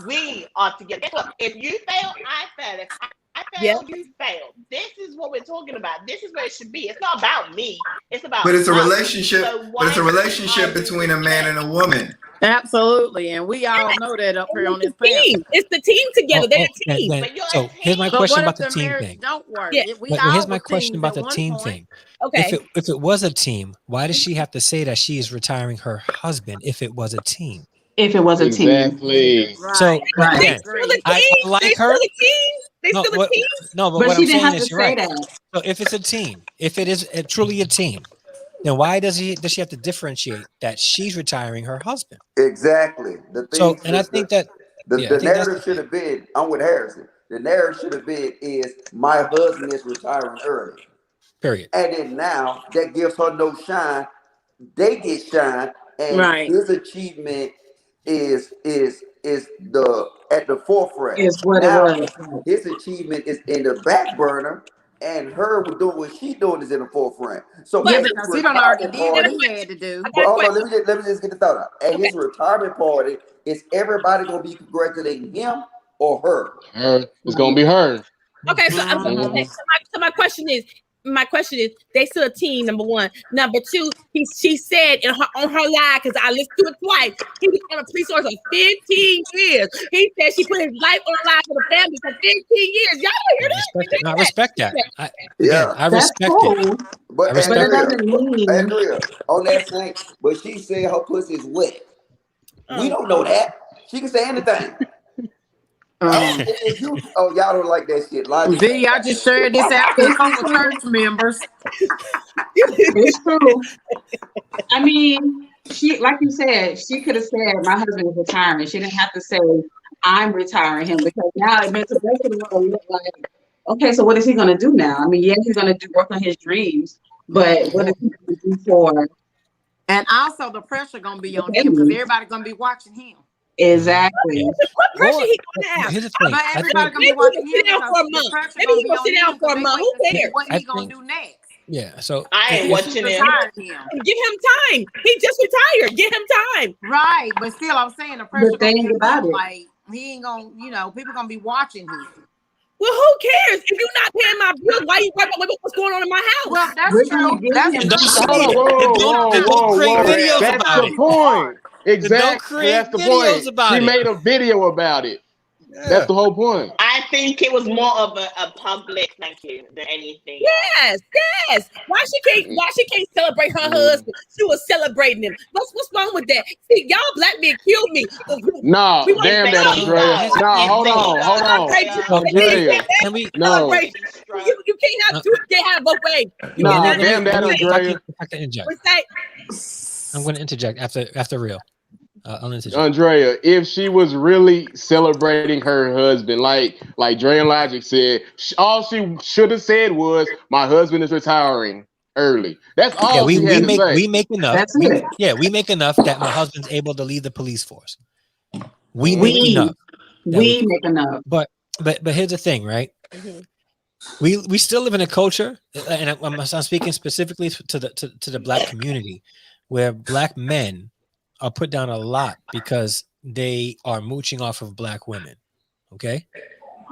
We are together. If you fail, I fail. If I fail, you fail. This is what we're talking about. This is where it should be. It's not about me. It's about But it's a us. relationship. So but it's a relationship between a man and a woman. Absolutely. And we all know that up here on this panel. It's the team together. They're a team. So here's my question about the team thing. Don't work. Yeah. Here's my question about the team thing. Okay. If it was a team, why does she have to say that she is retiring her husband if it was a team? If it was a team. Exactly. So again, I like her. They still a team. No, but what I'm saying is you're right. So if it's a team, if it is truly a team, then why does she have to differentiate that she's retiring her husband? Exactly. I think that the narrative should have been, I'm with Harrison. The narrative should have been is my husband is retiring early. Period. And then now that gives her no shine. They get shine, and his achievement is at the forefront. Is what now, it was. His achievement is in the back burner, and her doing what she's doing is in the forefront. So because he don't already did what he had to do. But hold on, let me just get the thought out. At his retirement party, is everybody gonna be congratulating him or her? It's gonna be her. Okay, so my question is, my question is, they still a team, number one. Number two, she said on her live, because I listened to it twice, he was on a police force for 15 years. He said she put his life on the line for the family for 15 years. Y'all hear that? I respect that. I That's respect cool. it. But I respect it doesn't mean Andrea, on that thing, but she said her pussy is wet. We don't know that. She can say anything. If you, y'all don't like that shit. V, I just shared this out with a couple church members. it's true. I mean, she, like you said, she could have said my husband is retiring. She didn't have to say I'm retiring him, because now it makes the rest of the world look like, okay, so what is he going to do now? I mean, yeah, he's going to work on his dreams, but what is he going to do for? And also the pressure going to be on him, because everybody's going to be watching him. Exactly. What pressure he going to have? Here's the thing. Everybody's going to be watching him. Sit down for a month. Maybe he's going to sit down for a month. Who cares? What he going to do next? Yeah, so I ain't watching him. Give him time. He just retired. Give him time. Right, but still, I'm saying the pressure. The thing about it, like he ain't gonna, people gonna be watching him. Well, who cares? If you're not paying my bills, why you worried about what's going on in my house? Well, that's true. Don't create videos That's about the it. point. Exactly. That's the point. She made a video about it. Yeah. That's the whole point. I think it was more of a public thank you than anything. Yes. Why she can't celebrate her husband? She was celebrating him. What's wrong with that? See, y'all black men killed me. No, damn that, Andrea. No, hold on. Andrea, can we? No. You can't have both ways. No, damn that, Andrea. I can interject. I'm going to interject after real. I'll interject. Andrea, if she was really celebrating her husband, like Dre and Logic said, all she should have said was, "My husband is retiring early." That's all. We had to say. We make enough. That's it. We make enough that my husband's able to leave the police force. We make enough. We make enough. But here's the thing, right? Mm-hmm. We still live in a culture, and I'm speaking specifically to the black community, where black men are put down a lot because they are mooching off of black women. Okay,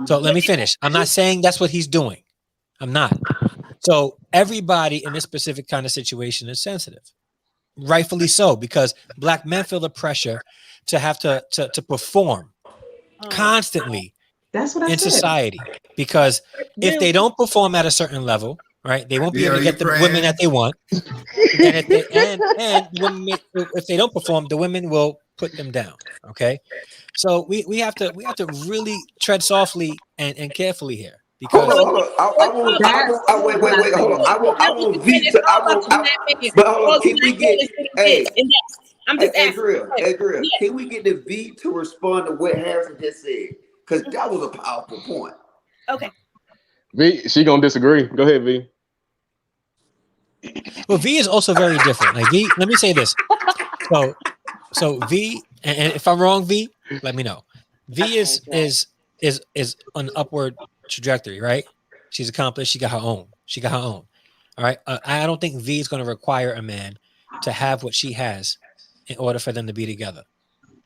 so let me finish. I'm not saying that's what he's doing. I'm not. So everybody in this specific kind of situation is sensitive, rightfully so, because black men feel the pressure to have to perform constantly. That's what I in said. Society, because if they don't perform at a certain level, right, they won't be able to get the women that they want. And if they don't perform, the women will put them down. Okay, so we have to really tread softly and carefully here, because hold on. Wait, hold on. I want V to. But hold on. Can we get? Hey, I'm just asking. Hey, Grill. Can we get the V to respond to what Harrison just said? Because that was a powerful point. Okay. V, she gonna disagree. Go ahead, V. Well, V is also very different. Like V, let me say this. So V, and if I'm wrong, V, let me know. V is an upward trajectory, right? She's accomplished. She got her own. All right. I don't think V is going to require a man to have what she has in order for them to be together.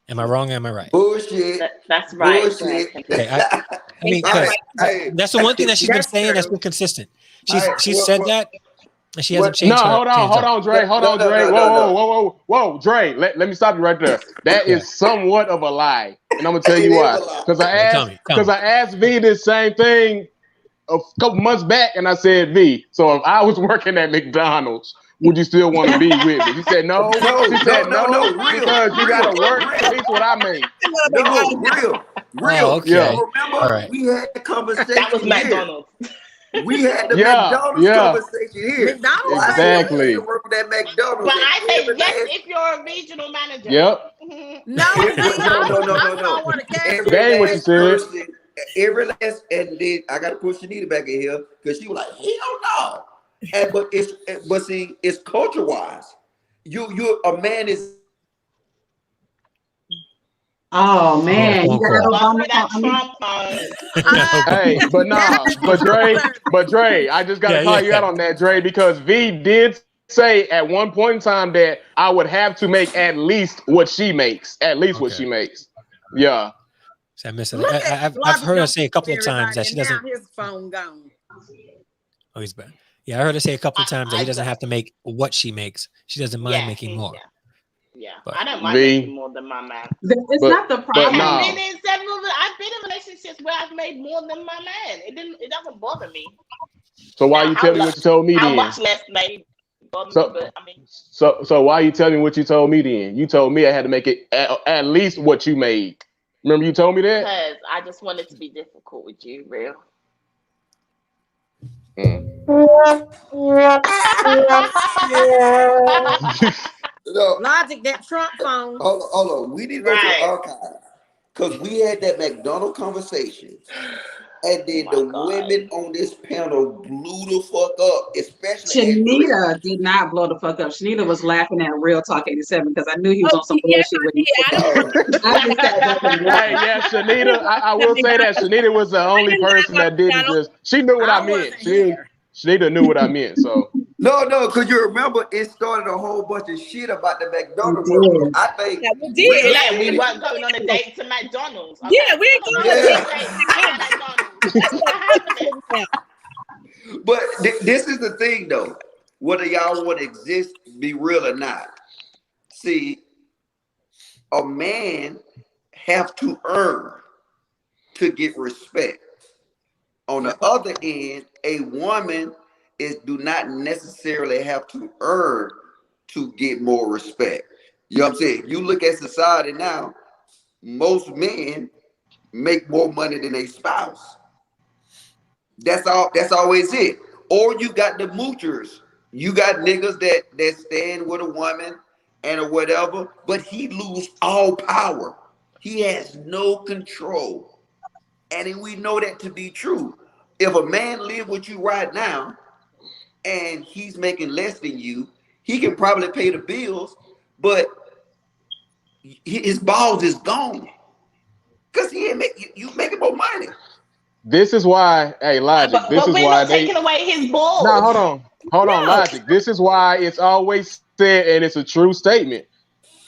Am I wrong or am I right? Bullshit. That's right. Bullshit. Okay, I mean, that's the one thing that she's been saying that's been consistent. She's said that, and she hasn't changed. Hold on, Dre. Whoa, Dre. Let me stop you right there. That is somewhat of a lie, and I'm gonna tell you why. Because I asked V this same thing a couple months back, and I said, V, so if I was working at McDonald's, would you still want to be with me? He said no. She said no, because you gotta work at least what I make. Real. Okay. Yeah. Remember, all right. We had the conversation. That was McDonald's. We had the McDonald's conversation here. McDonald's. Exactly. Working at McDonald's. But I say yes if you're a regional manager. Yep. No. That ain't what you said. Every last, and then I got to push Shanita back in here because she was like, hell no. But see, it's culture wise. You a man is. Oh man, Hey, but Dre, I just gotta call you out on that, Dre, because V did say at one point in time that I would have to make at least what she makes. What she makes. Yeah. I miss it. I've heard her say a couple of times that she doesn't. His phone gone. Oh, he's bad. Yeah, I heard her say a couple of times that he doesn't have to make what she makes. She doesn't mind making more. Yeah, but I don't mind making more than my man. It's not the problem. I've been in relationships where I've made more than my man. It doesn't bother me. So why you tell me what you told me then? How much less made bother me, but I mean. So why you tell me what you told me then? You told me I had to make it at least what you made. Remember you told me that? Because I just wanted to be difficult with you, real. Logic, that Trump phone. Hold on. We need to go to the archive because we had that McDonald conversation, and then women on this panel blew the fuck up, especially Shanita did not blow the fuck up. Shanita was laughing at Real Talk 87 because I knew he was on some bullshit with me. Yeah, Shanita. I will say that Shanita was the only person that didn't just. She knew what I meant. Shanita knew what I meant. So no, because you remember it started a whole bunch of shit about the McDonald's. I think we did. Yeah, we weren't going on a date to McDonald's. Okay. Yeah, we ain't going on a date to McDonald's. But this is the thing, though. Whether y'all want to exist, be real or not. See, a man have to earn to get respect. On the other end, a woman do not necessarily have to earn to get more respect. You know what I'm saying? You look at society now, most men make more money than their spouse. That's always it. Or you got the moochers. You got niggas that stand with a woman and or whatever, but he lose all power. He has no control. And we know that to be true. If a man live with you right now and he's making less than you, he can probably pay the bills, but his balls is gone. Because he ain't you making more money. This is why, Logic. This is why they taking away his balls. No, hold on, Logic. This is why it's always said, and it's a true statement.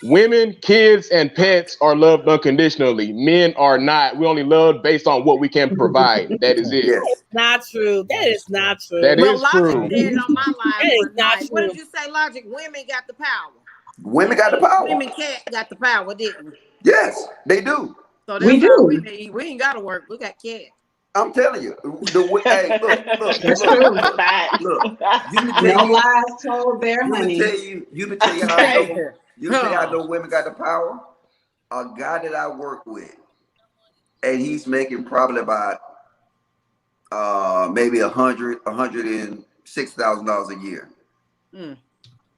Women, kids, and pets are loved unconditionally. Men are not. We only love based on what we can provide. That is it. That's not true. That is not true. That is true. Logic did on my life. What did you say, Logic? Women got the power. Women got the power. Women got the power, didn't we? Yes, they do. So we do. We ain't got to work. We got cat. I'm telling you. Look. No lies told there, honey. You can tell you how I know women got the power. A guy that I work with, and he's making probably about maybe $106,000 a year.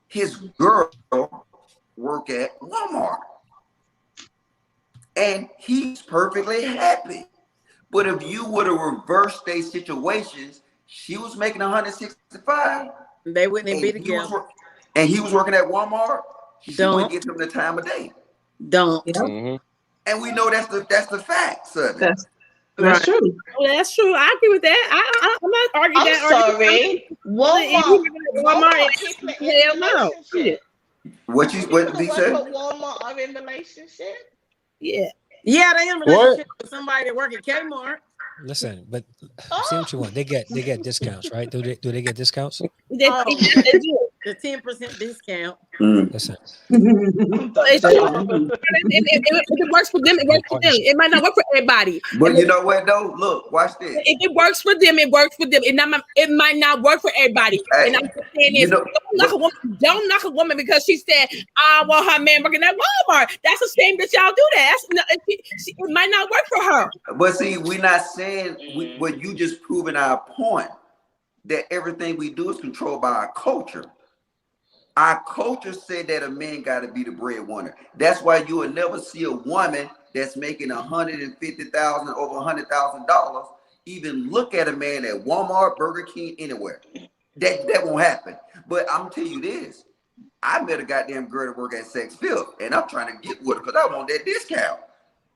His girl work at Walmart, and he's perfectly happy. But if you would have reversed their situations, she was making 165. They wouldn't be together. And he was working at Walmart. She wouldn't get them the time of day. Mm-hmm. And we know that's the fact, son. That's true. Well, that's true. I agree with that. I'm not arguing that. Sorry. Walmart. Hell no. What did he say? Walmart are in relationship? Yeah. Yeah, they in relationship with somebody that work at Kmart. Listen, but see what you want. They get discounts, right? Do they get discounts? They do. The 10% discount. Listen. If it works for them, it works for them. It might not work for everybody. But you know what though? Look, watch this. If it works for them, it works for them. It might not work for everybody. Hey, and I'm saying this: don't knock a woman because she said, "I want her man working at Walmart." That's a shame that y'all do that. It might not work for her. But see, we're not saying what you just proving our point that everything we do is controlled by our culture. Our culture said that a man got to be the breadwinner. That's why you will never see a woman that's making $150,000 over $100,000 even look at a man at Walmart, Burger King, anywhere. That won't happen. But I'm telling you this: I met a goddamn girl that work at Sex Filth, and I'm trying to get with her because I want that discount,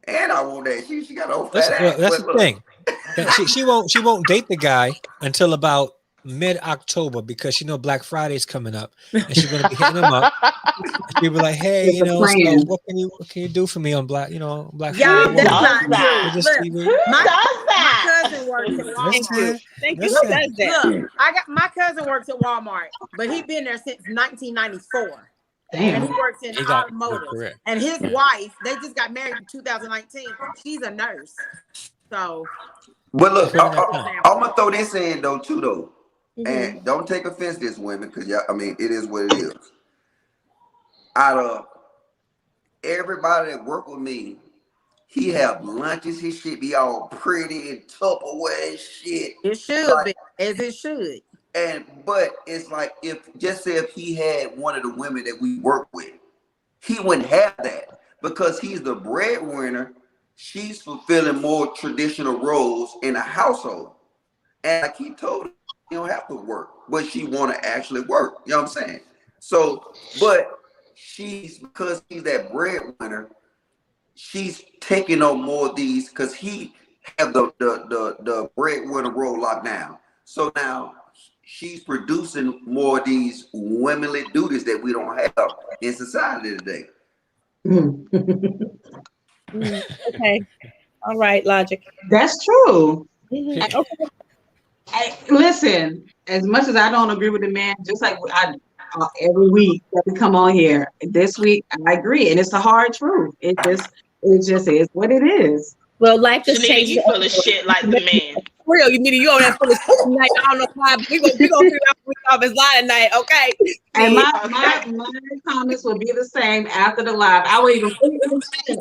and I want that. She got a fat ass. That's the thing. She won't date the guy until about mid-October because she know Black Friday is coming up, and she's gonna be hitting them up. She'll be like, "Hey, It's you a know, so plan. what can you do for me on Black Y'all, Friday?" that's does not that? true. Just Look, see what- Who my does that? cousin works at Listen, Walmart. Thank you. listen. Who does that? Look, I got my cousin works at Walmart, but he been there since 1994. And he Damn. works in He got a good automotive. career. And his wife, they just got married in 2019. She's a nurse. So But look, Put in that time. I'm gonna throw this in though too though, Mm-hmm. and don't take offense to this, women, because I mean it is what it is. Out of everybody that work with me, he have lunches. His shit be all pretty and Tupperware and shit. it should Like, be, as it should. but it's like if he had one of the women that we work with, he wouldn't have that because he's the breadwinner. She's fulfilling more traditional roles in a household. And like he told her, you don't have to work, but she want to actually work. You know what I'm saying? So, but because he's that breadwinner, she's taking on more of these because he have the breadwinner role locked down. So now she's producing more of these womanly duties that we don't have in society today. Okay. All right, logic. That's true. Mhm. Listen, as much as I don't agree with the man, just like every week that we come on here, this week I agree, and it's the hard truth. It just is what it is. Well, life has Janita, changed. you full of shit like the man. For real, you need you on that full of shit tonight. I don't know why, but we gonna figure out we off his line tonight, okay? And my Okay. comments will be the same after the live. I will even put it in the chat.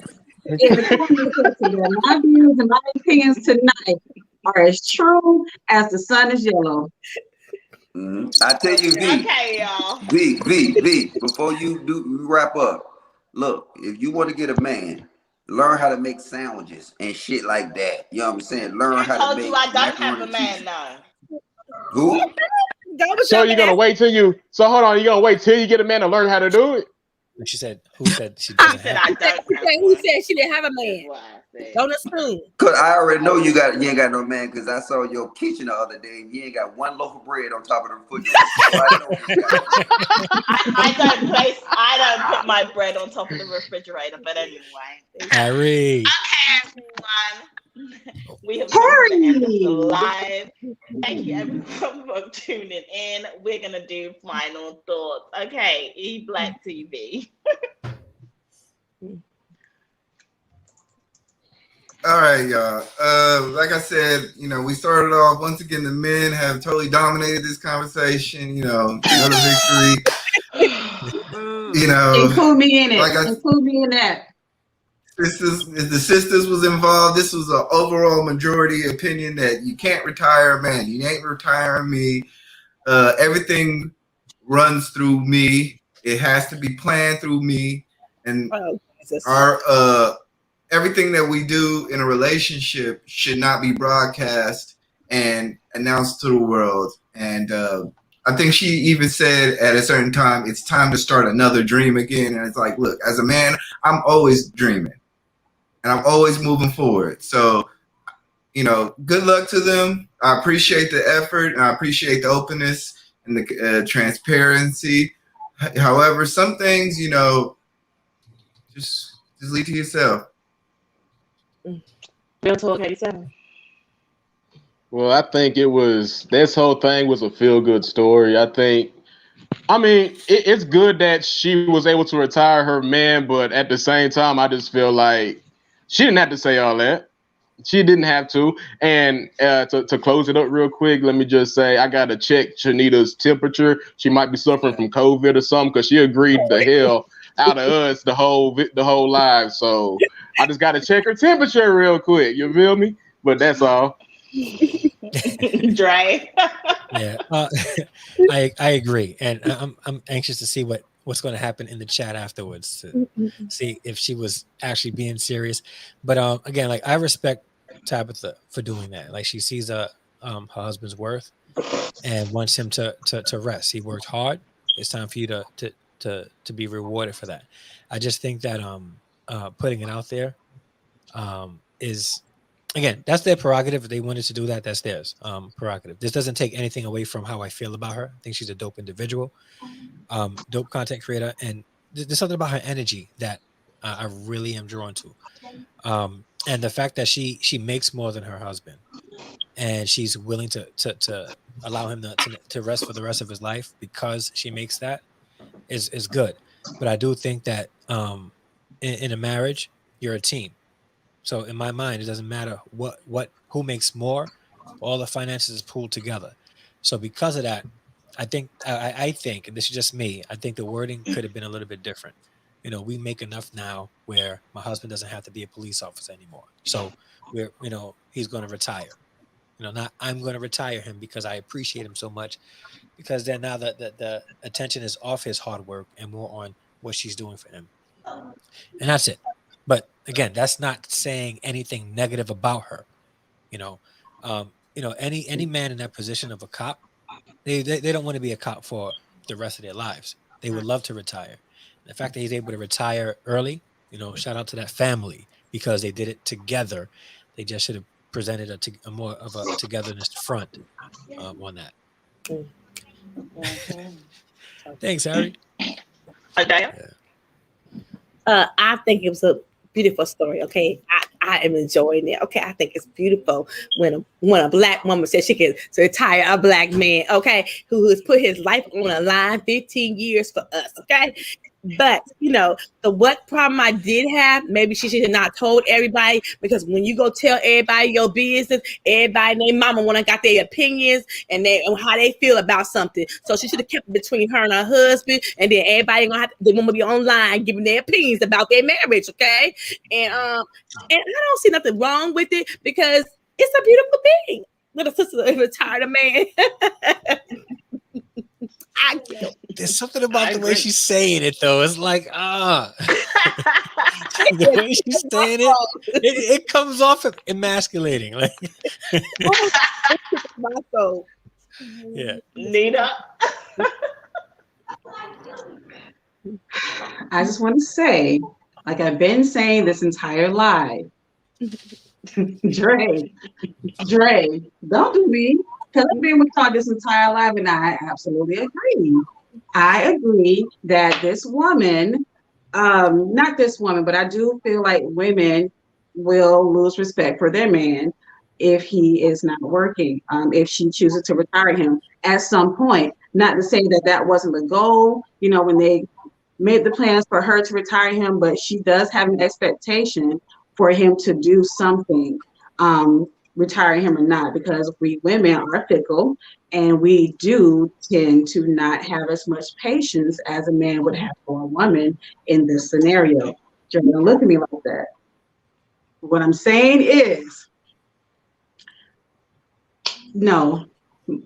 In the comment section, that my views and my opinions tonight are as true as the sun is yellow. I tell you, V. Okay, y'all. V. Before you wrap up, look, if you want to get a man, learn how to make sandwiches and shit like that. You know what I'm saying? Learn I how to told make you I don't have macaroni a man cheese. now. Who? So you're gonna wait till you? So hold on, you're gonna wait till you get a man to learn how to do it? And she said, "Who said she doesn't Said have?" I don't have Who one. said she didn't have a man? That's what I said. Don't assume. Cause I already know you ain't got no man. Cause I saw your kitchen the other day and you ain't got one loaf of bread on top of the refrigerator. So I know you got no man. I don't put my bread on top of the refrigerator, but anyway. Harry. Okay, everyone. We have come to the end of the live. Thank you everyone for tuning in. We're gonna do final thoughts. Okay, Black TV. All right, y'all. Like I said, we started off once again. The men have totally dominated this conversation. Another victory. Include me in it. Like Include me in that. The sisters was involved. This was an overall majority opinion that you can't retire a man. You ain't retiring me. Everything runs through me. It has to be planned through me, and our everything that we do in a relationship should not be broadcast and announced to the world. And I think she even said at a certain time, it's time to start another dream again. And it's like, look, as a man, I'm always dreaming and I'm always moving forward. So, good luck to them. I appreciate the effort and I appreciate the openness and the transparency. However, some things, just leave to yourself. Real talk, 87. Well, I think this whole thing was a feel-good story. It's good that she was able to retire her man, but at the same time, I just feel like she didn't have to say all that. She didn't have to. And to close it up real quick, let me just say I got to check Shanita's temperature. She might be suffering from COVID or something because she agreed the hell out of us the whole live. So I just got to check her temperature real quick. You feel me? But that's all. Dre. Yeah, I agree, and I'm anxious to see what's going to happen in the chat afterwards to see if she was actually being serious. But again, like I respect Tabitha for doing that. Like she sees her husband's worth and wants him to rest. He worked hard. It's time for you to be rewarded for that. I just think that putting it out there is again, that's their prerogative. If they wanted to do that, that's theirs. Prerogative. This doesn't take anything away from how I feel about her. I think she's a dope individual, dope content creator, and there's something about her energy that I really am drawn to. And the fact that she makes more than her husband, and she's willing to allow him to rest for the rest of his life because she makes that is good. But I do think that in a marriage, you're a team. So in my mind, it doesn't matter who makes more. All the finances is pooled together. So because of that, I think and this is just me, I think the wording could have been a little bit different. We make enough now where my husband doesn't have to be a police officer anymore. So he's going to retire. Not I'm going to retire him because I appreciate him so much, because then now the attention is off his hard work and more on what she's doing for him. And that's it. But again, that's not saying anything negative about her. Any man in that position of a cop, they don't want to be a cop for the rest of their lives. They would love to retire. The fact that he's able to retire early, shout out to that family, because they did it together. They just should have presented a more of a togetherness front on that. Thanks, Harry. Okay. I think it was a beautiful story. Okay, I am enjoying it. Okay, I think it's beautiful when a black woman says she can retire a black man. Okay, who has put his life on the line 15 years for us. Okay. But the what problem I did have, maybe she should have not told everybody, because when you go tell everybody your business, everybody and their mama wanna got their opinions and how they feel about something. So she should have kept it between her and her husband, and then everybody they want to be online giving their opinions about their marriage, okay? And I don't see nothing wrong with it, because it's a beautiful thing. Little sister retired a man. There's something about the way she's saying it, though. It's like, the way she's saying it comes off emasculating. Like, yeah. Nina. I just want to say, like I've been saying this entire live, Dre, don't do me. Because I've been with y'all this entire life, and I absolutely agree. I agree that this woman, not this woman, but I do feel like women will lose respect for their man if he is not working, if she chooses to retire him at some point. Not to say that wasn't the goal, when they made the plans for her to retire him, but she does have an expectation for him to do something. Retiring him or not, because we women are fickle and we do tend to not have as much patience as a man would have for a woman in this scenario. Don't look at me like that. What I'm saying is, no.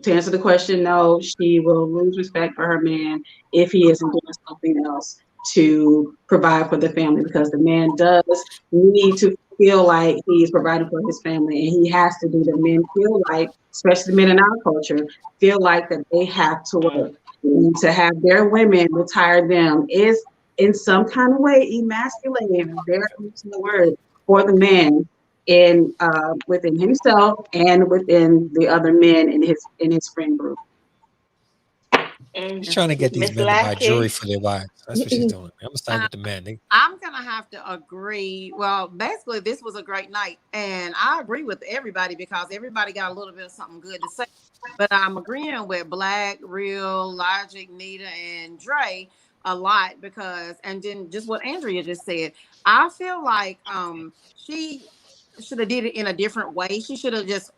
To answer the question, no, she will lose respect for her man if he isn't doing something else to provide for the family, because the man does need to feel like he's providing for his family, and he has to do. The men feel like, especially the men in our culture, feel like that they have to work. And to have their women retire them is in some kind of way emasculating, very using the word, for the man in within himself and within the other men in his friend group. She's trying to get these men to buy jewelry for their wives. That's what she's doing. I'm gonna side with the men. I'm gonna have to agree. Well, basically, this was a great night, and I agree with everybody because everybody got a little bit of something good to say. But I'm agreeing with Black, Real, Logic, Nita, and Dre a lot because, and then just what Andrea just said. I feel like she should have did it in a different way. She should have just.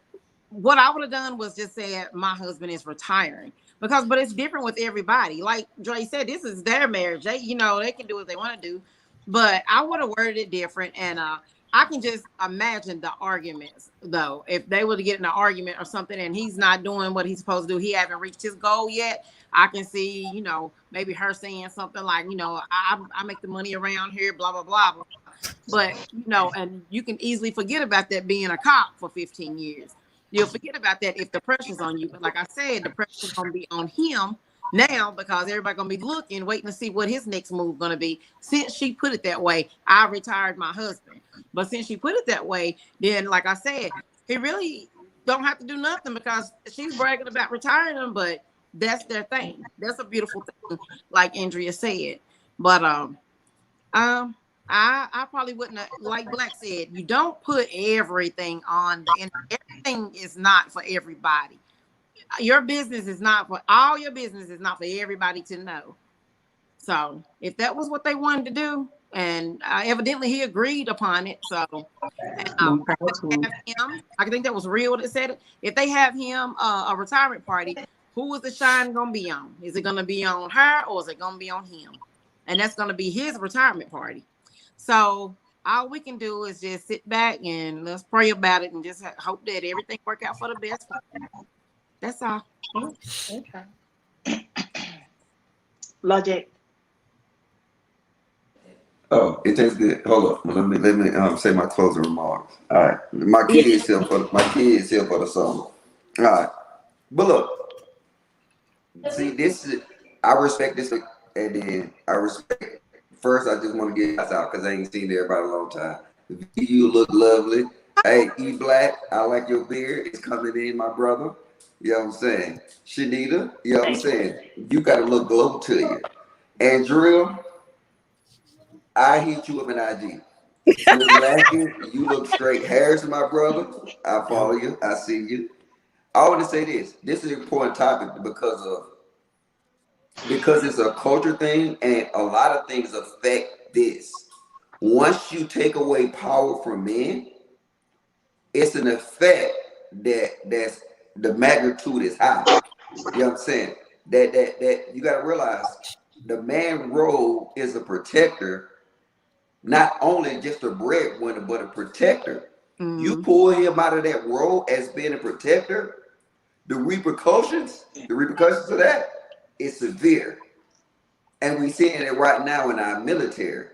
What I would have done was just said, "My husband is retiring." But it's different with everybody. Like Dre said, this is their marriage. They can do what they want to do. But I would have worded it different. And I can just imagine the arguments, though. If they were to get in an argument or something and he's not doing what he's supposed to do, he hasn't reached his goal yet. I can see, maybe her saying something like, I make the money around here, blah, blah, blah, blah. But, and you can easily forget about that being a cop for 15 years. You'll forget about that if the pressure's on you. But like I said, the pressure's going to be on him Now, because everybody gonna be looking, waiting to see what his next move gonna be. Since she put it that way, I retired my husband. But since she put it that way, then like I said, he really don't have to do nothing because she's bragging about retiring him, but that's their thing. That's a beautiful thing, like Andrea said. But I probably wouldn't have, like Black said, you don't put everything on the internet. Everything is not for everybody. Your business is not for all your business is not for everybody to know. So if that was what they wanted to do, and evidently he agreed upon it. So have him, I think that was real that said it. If they have him a retirement party, who is the shine gonna be on? Is it gonna be on her or is it gonna be on him? And that's gonna be his retirement party. So all we can do is just sit back and let's pray about it and just hope that everything work out for the best. That's all. Okay. Logic. Oh, it tastes good. Hold on. Let me say my closing remarks. All right. My kids here for the summer. All right. But look, see, this is I respect this, and then I respect. First, I just want to get this out because I ain't seen everybody in a long time. You look lovely. Hey, E Black, I like your beard. It's coming in, my brother. You know what I'm saying? Shanita, you know what I'm saying? You got a little glow to you. Andrea, I hit you up in IG. Miss Lackey, you look straight. Harrison, my brother, I follow you. I see you. I want to say this. This is an important topic because it's a culture thing and a lot of things affect this. Once you take away power from men, it's an effect that's the magnitude is high. You know what I'm saying? That you got to realize the man role is a protector, not only just a breadwinner, but a protector. You pull him out of that role as being a protector, the repercussions of that is severe. And we're seeing it right now in our military.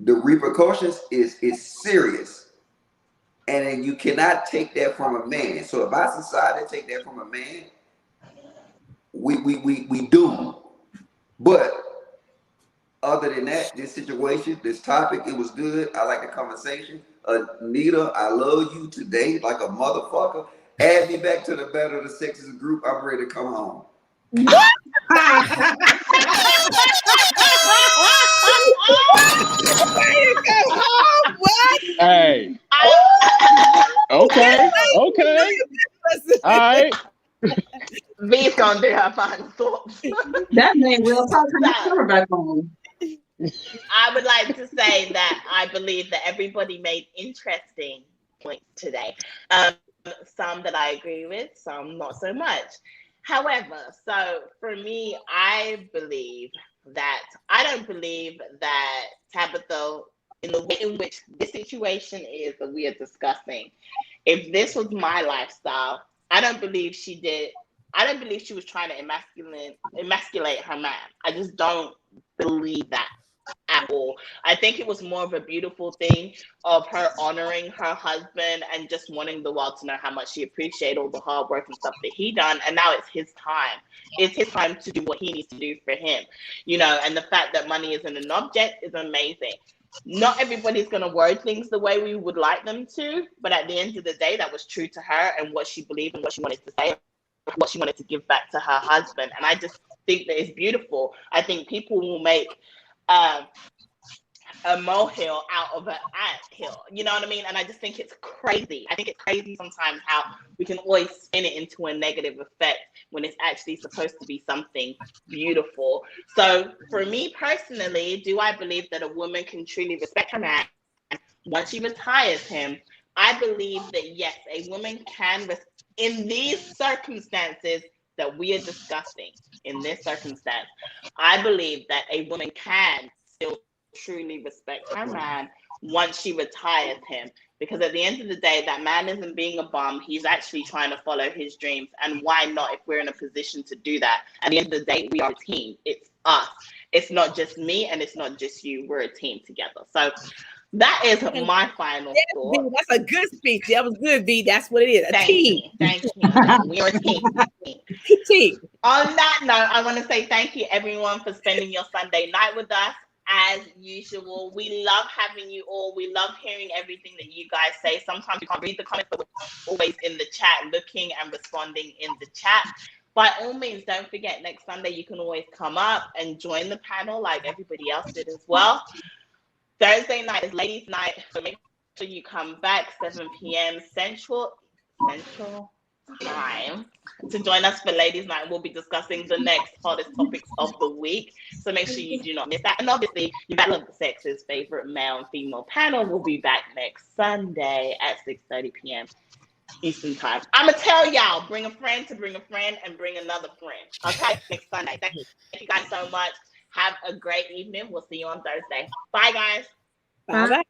The repercussions is serious. And then you cannot take that from a man. So if our society take that from a man, we do. But other than that, this situation, this topic, it was good. I like the conversation. Anita, I love you today like a motherfucker. Add me back to the Better the Sexes group. I'm ready to come home. Hey. Okay. All right. Vee's gonna do her final thoughts. That name will talk her back on. I would like to say that I believe that everybody made interesting points today. Some that I agree with, some not so much. However, so for me, I don't believe that Tabitha, in the way in which this situation is that we are discussing, if this was my lifestyle, I don't believe she was trying to emasculate her man. I just don't believe that at all. I think it was more of a beautiful thing of her honoring her husband and just wanting the world to know how much she appreciated all the hard work and stuff that he done. And now it's his time. It's his time to do what he needs to do for him. And the fact that money isn't an object is amazing. Not everybody's going to word things the way we would like them to, but at the end of the day, that was true to her and what she believed and what she wanted to say, what she wanted to give back to her husband. And I just think that it's beautiful. I think people will make a molehill out of an anthill. You know what I mean? And I just think it's crazy. I think it's crazy sometimes how we can always spin it into a negative effect when it's actually supposed to be something beautiful. So for me personally, do I believe that a woman can truly respect her man once she retires him? I believe that yes, a woman can, in these circumstances that we are discussing, in this circumstance, I believe that a woman can still truly respect her man once she retires him, because at the end of the day, that man isn't being a bum. He's actually trying to follow his dreams, and why not if we're in a position to do that? At the end of the day, we are a team. It's us. It's not just me and it's not just you. We're a team together. So That is my final thought. That's a good speech. That was good, V. That's what it is. Thank you. We are a team. On that note, I want to say thank you, everyone, for spending your Sunday night with us. As usual, we love having you all. We love hearing everything that you guys say. Sometimes we can't read the comments, but we're always in the chat, looking and responding in the chat. By all means, don't forget, next Sunday, you can always come up and join the panel like everybody else did as well. Thursday night is ladies' night, so make sure you come back 7 p.m. Central Time to join us for ladies' night. We'll be discussing the next hottest topics of the week, so make sure you do not miss that. And obviously, your Battle of the Sexes favorite male and female panel will be back next Sunday at 6:30 p.m. Eastern Time. I'm gonna tell y'all, bring a friend to bring a friend and bring another friend. Okay, next Sunday. Thank you guys so much. Have a great evening. We'll see you on Thursday. Bye, guys. Bye.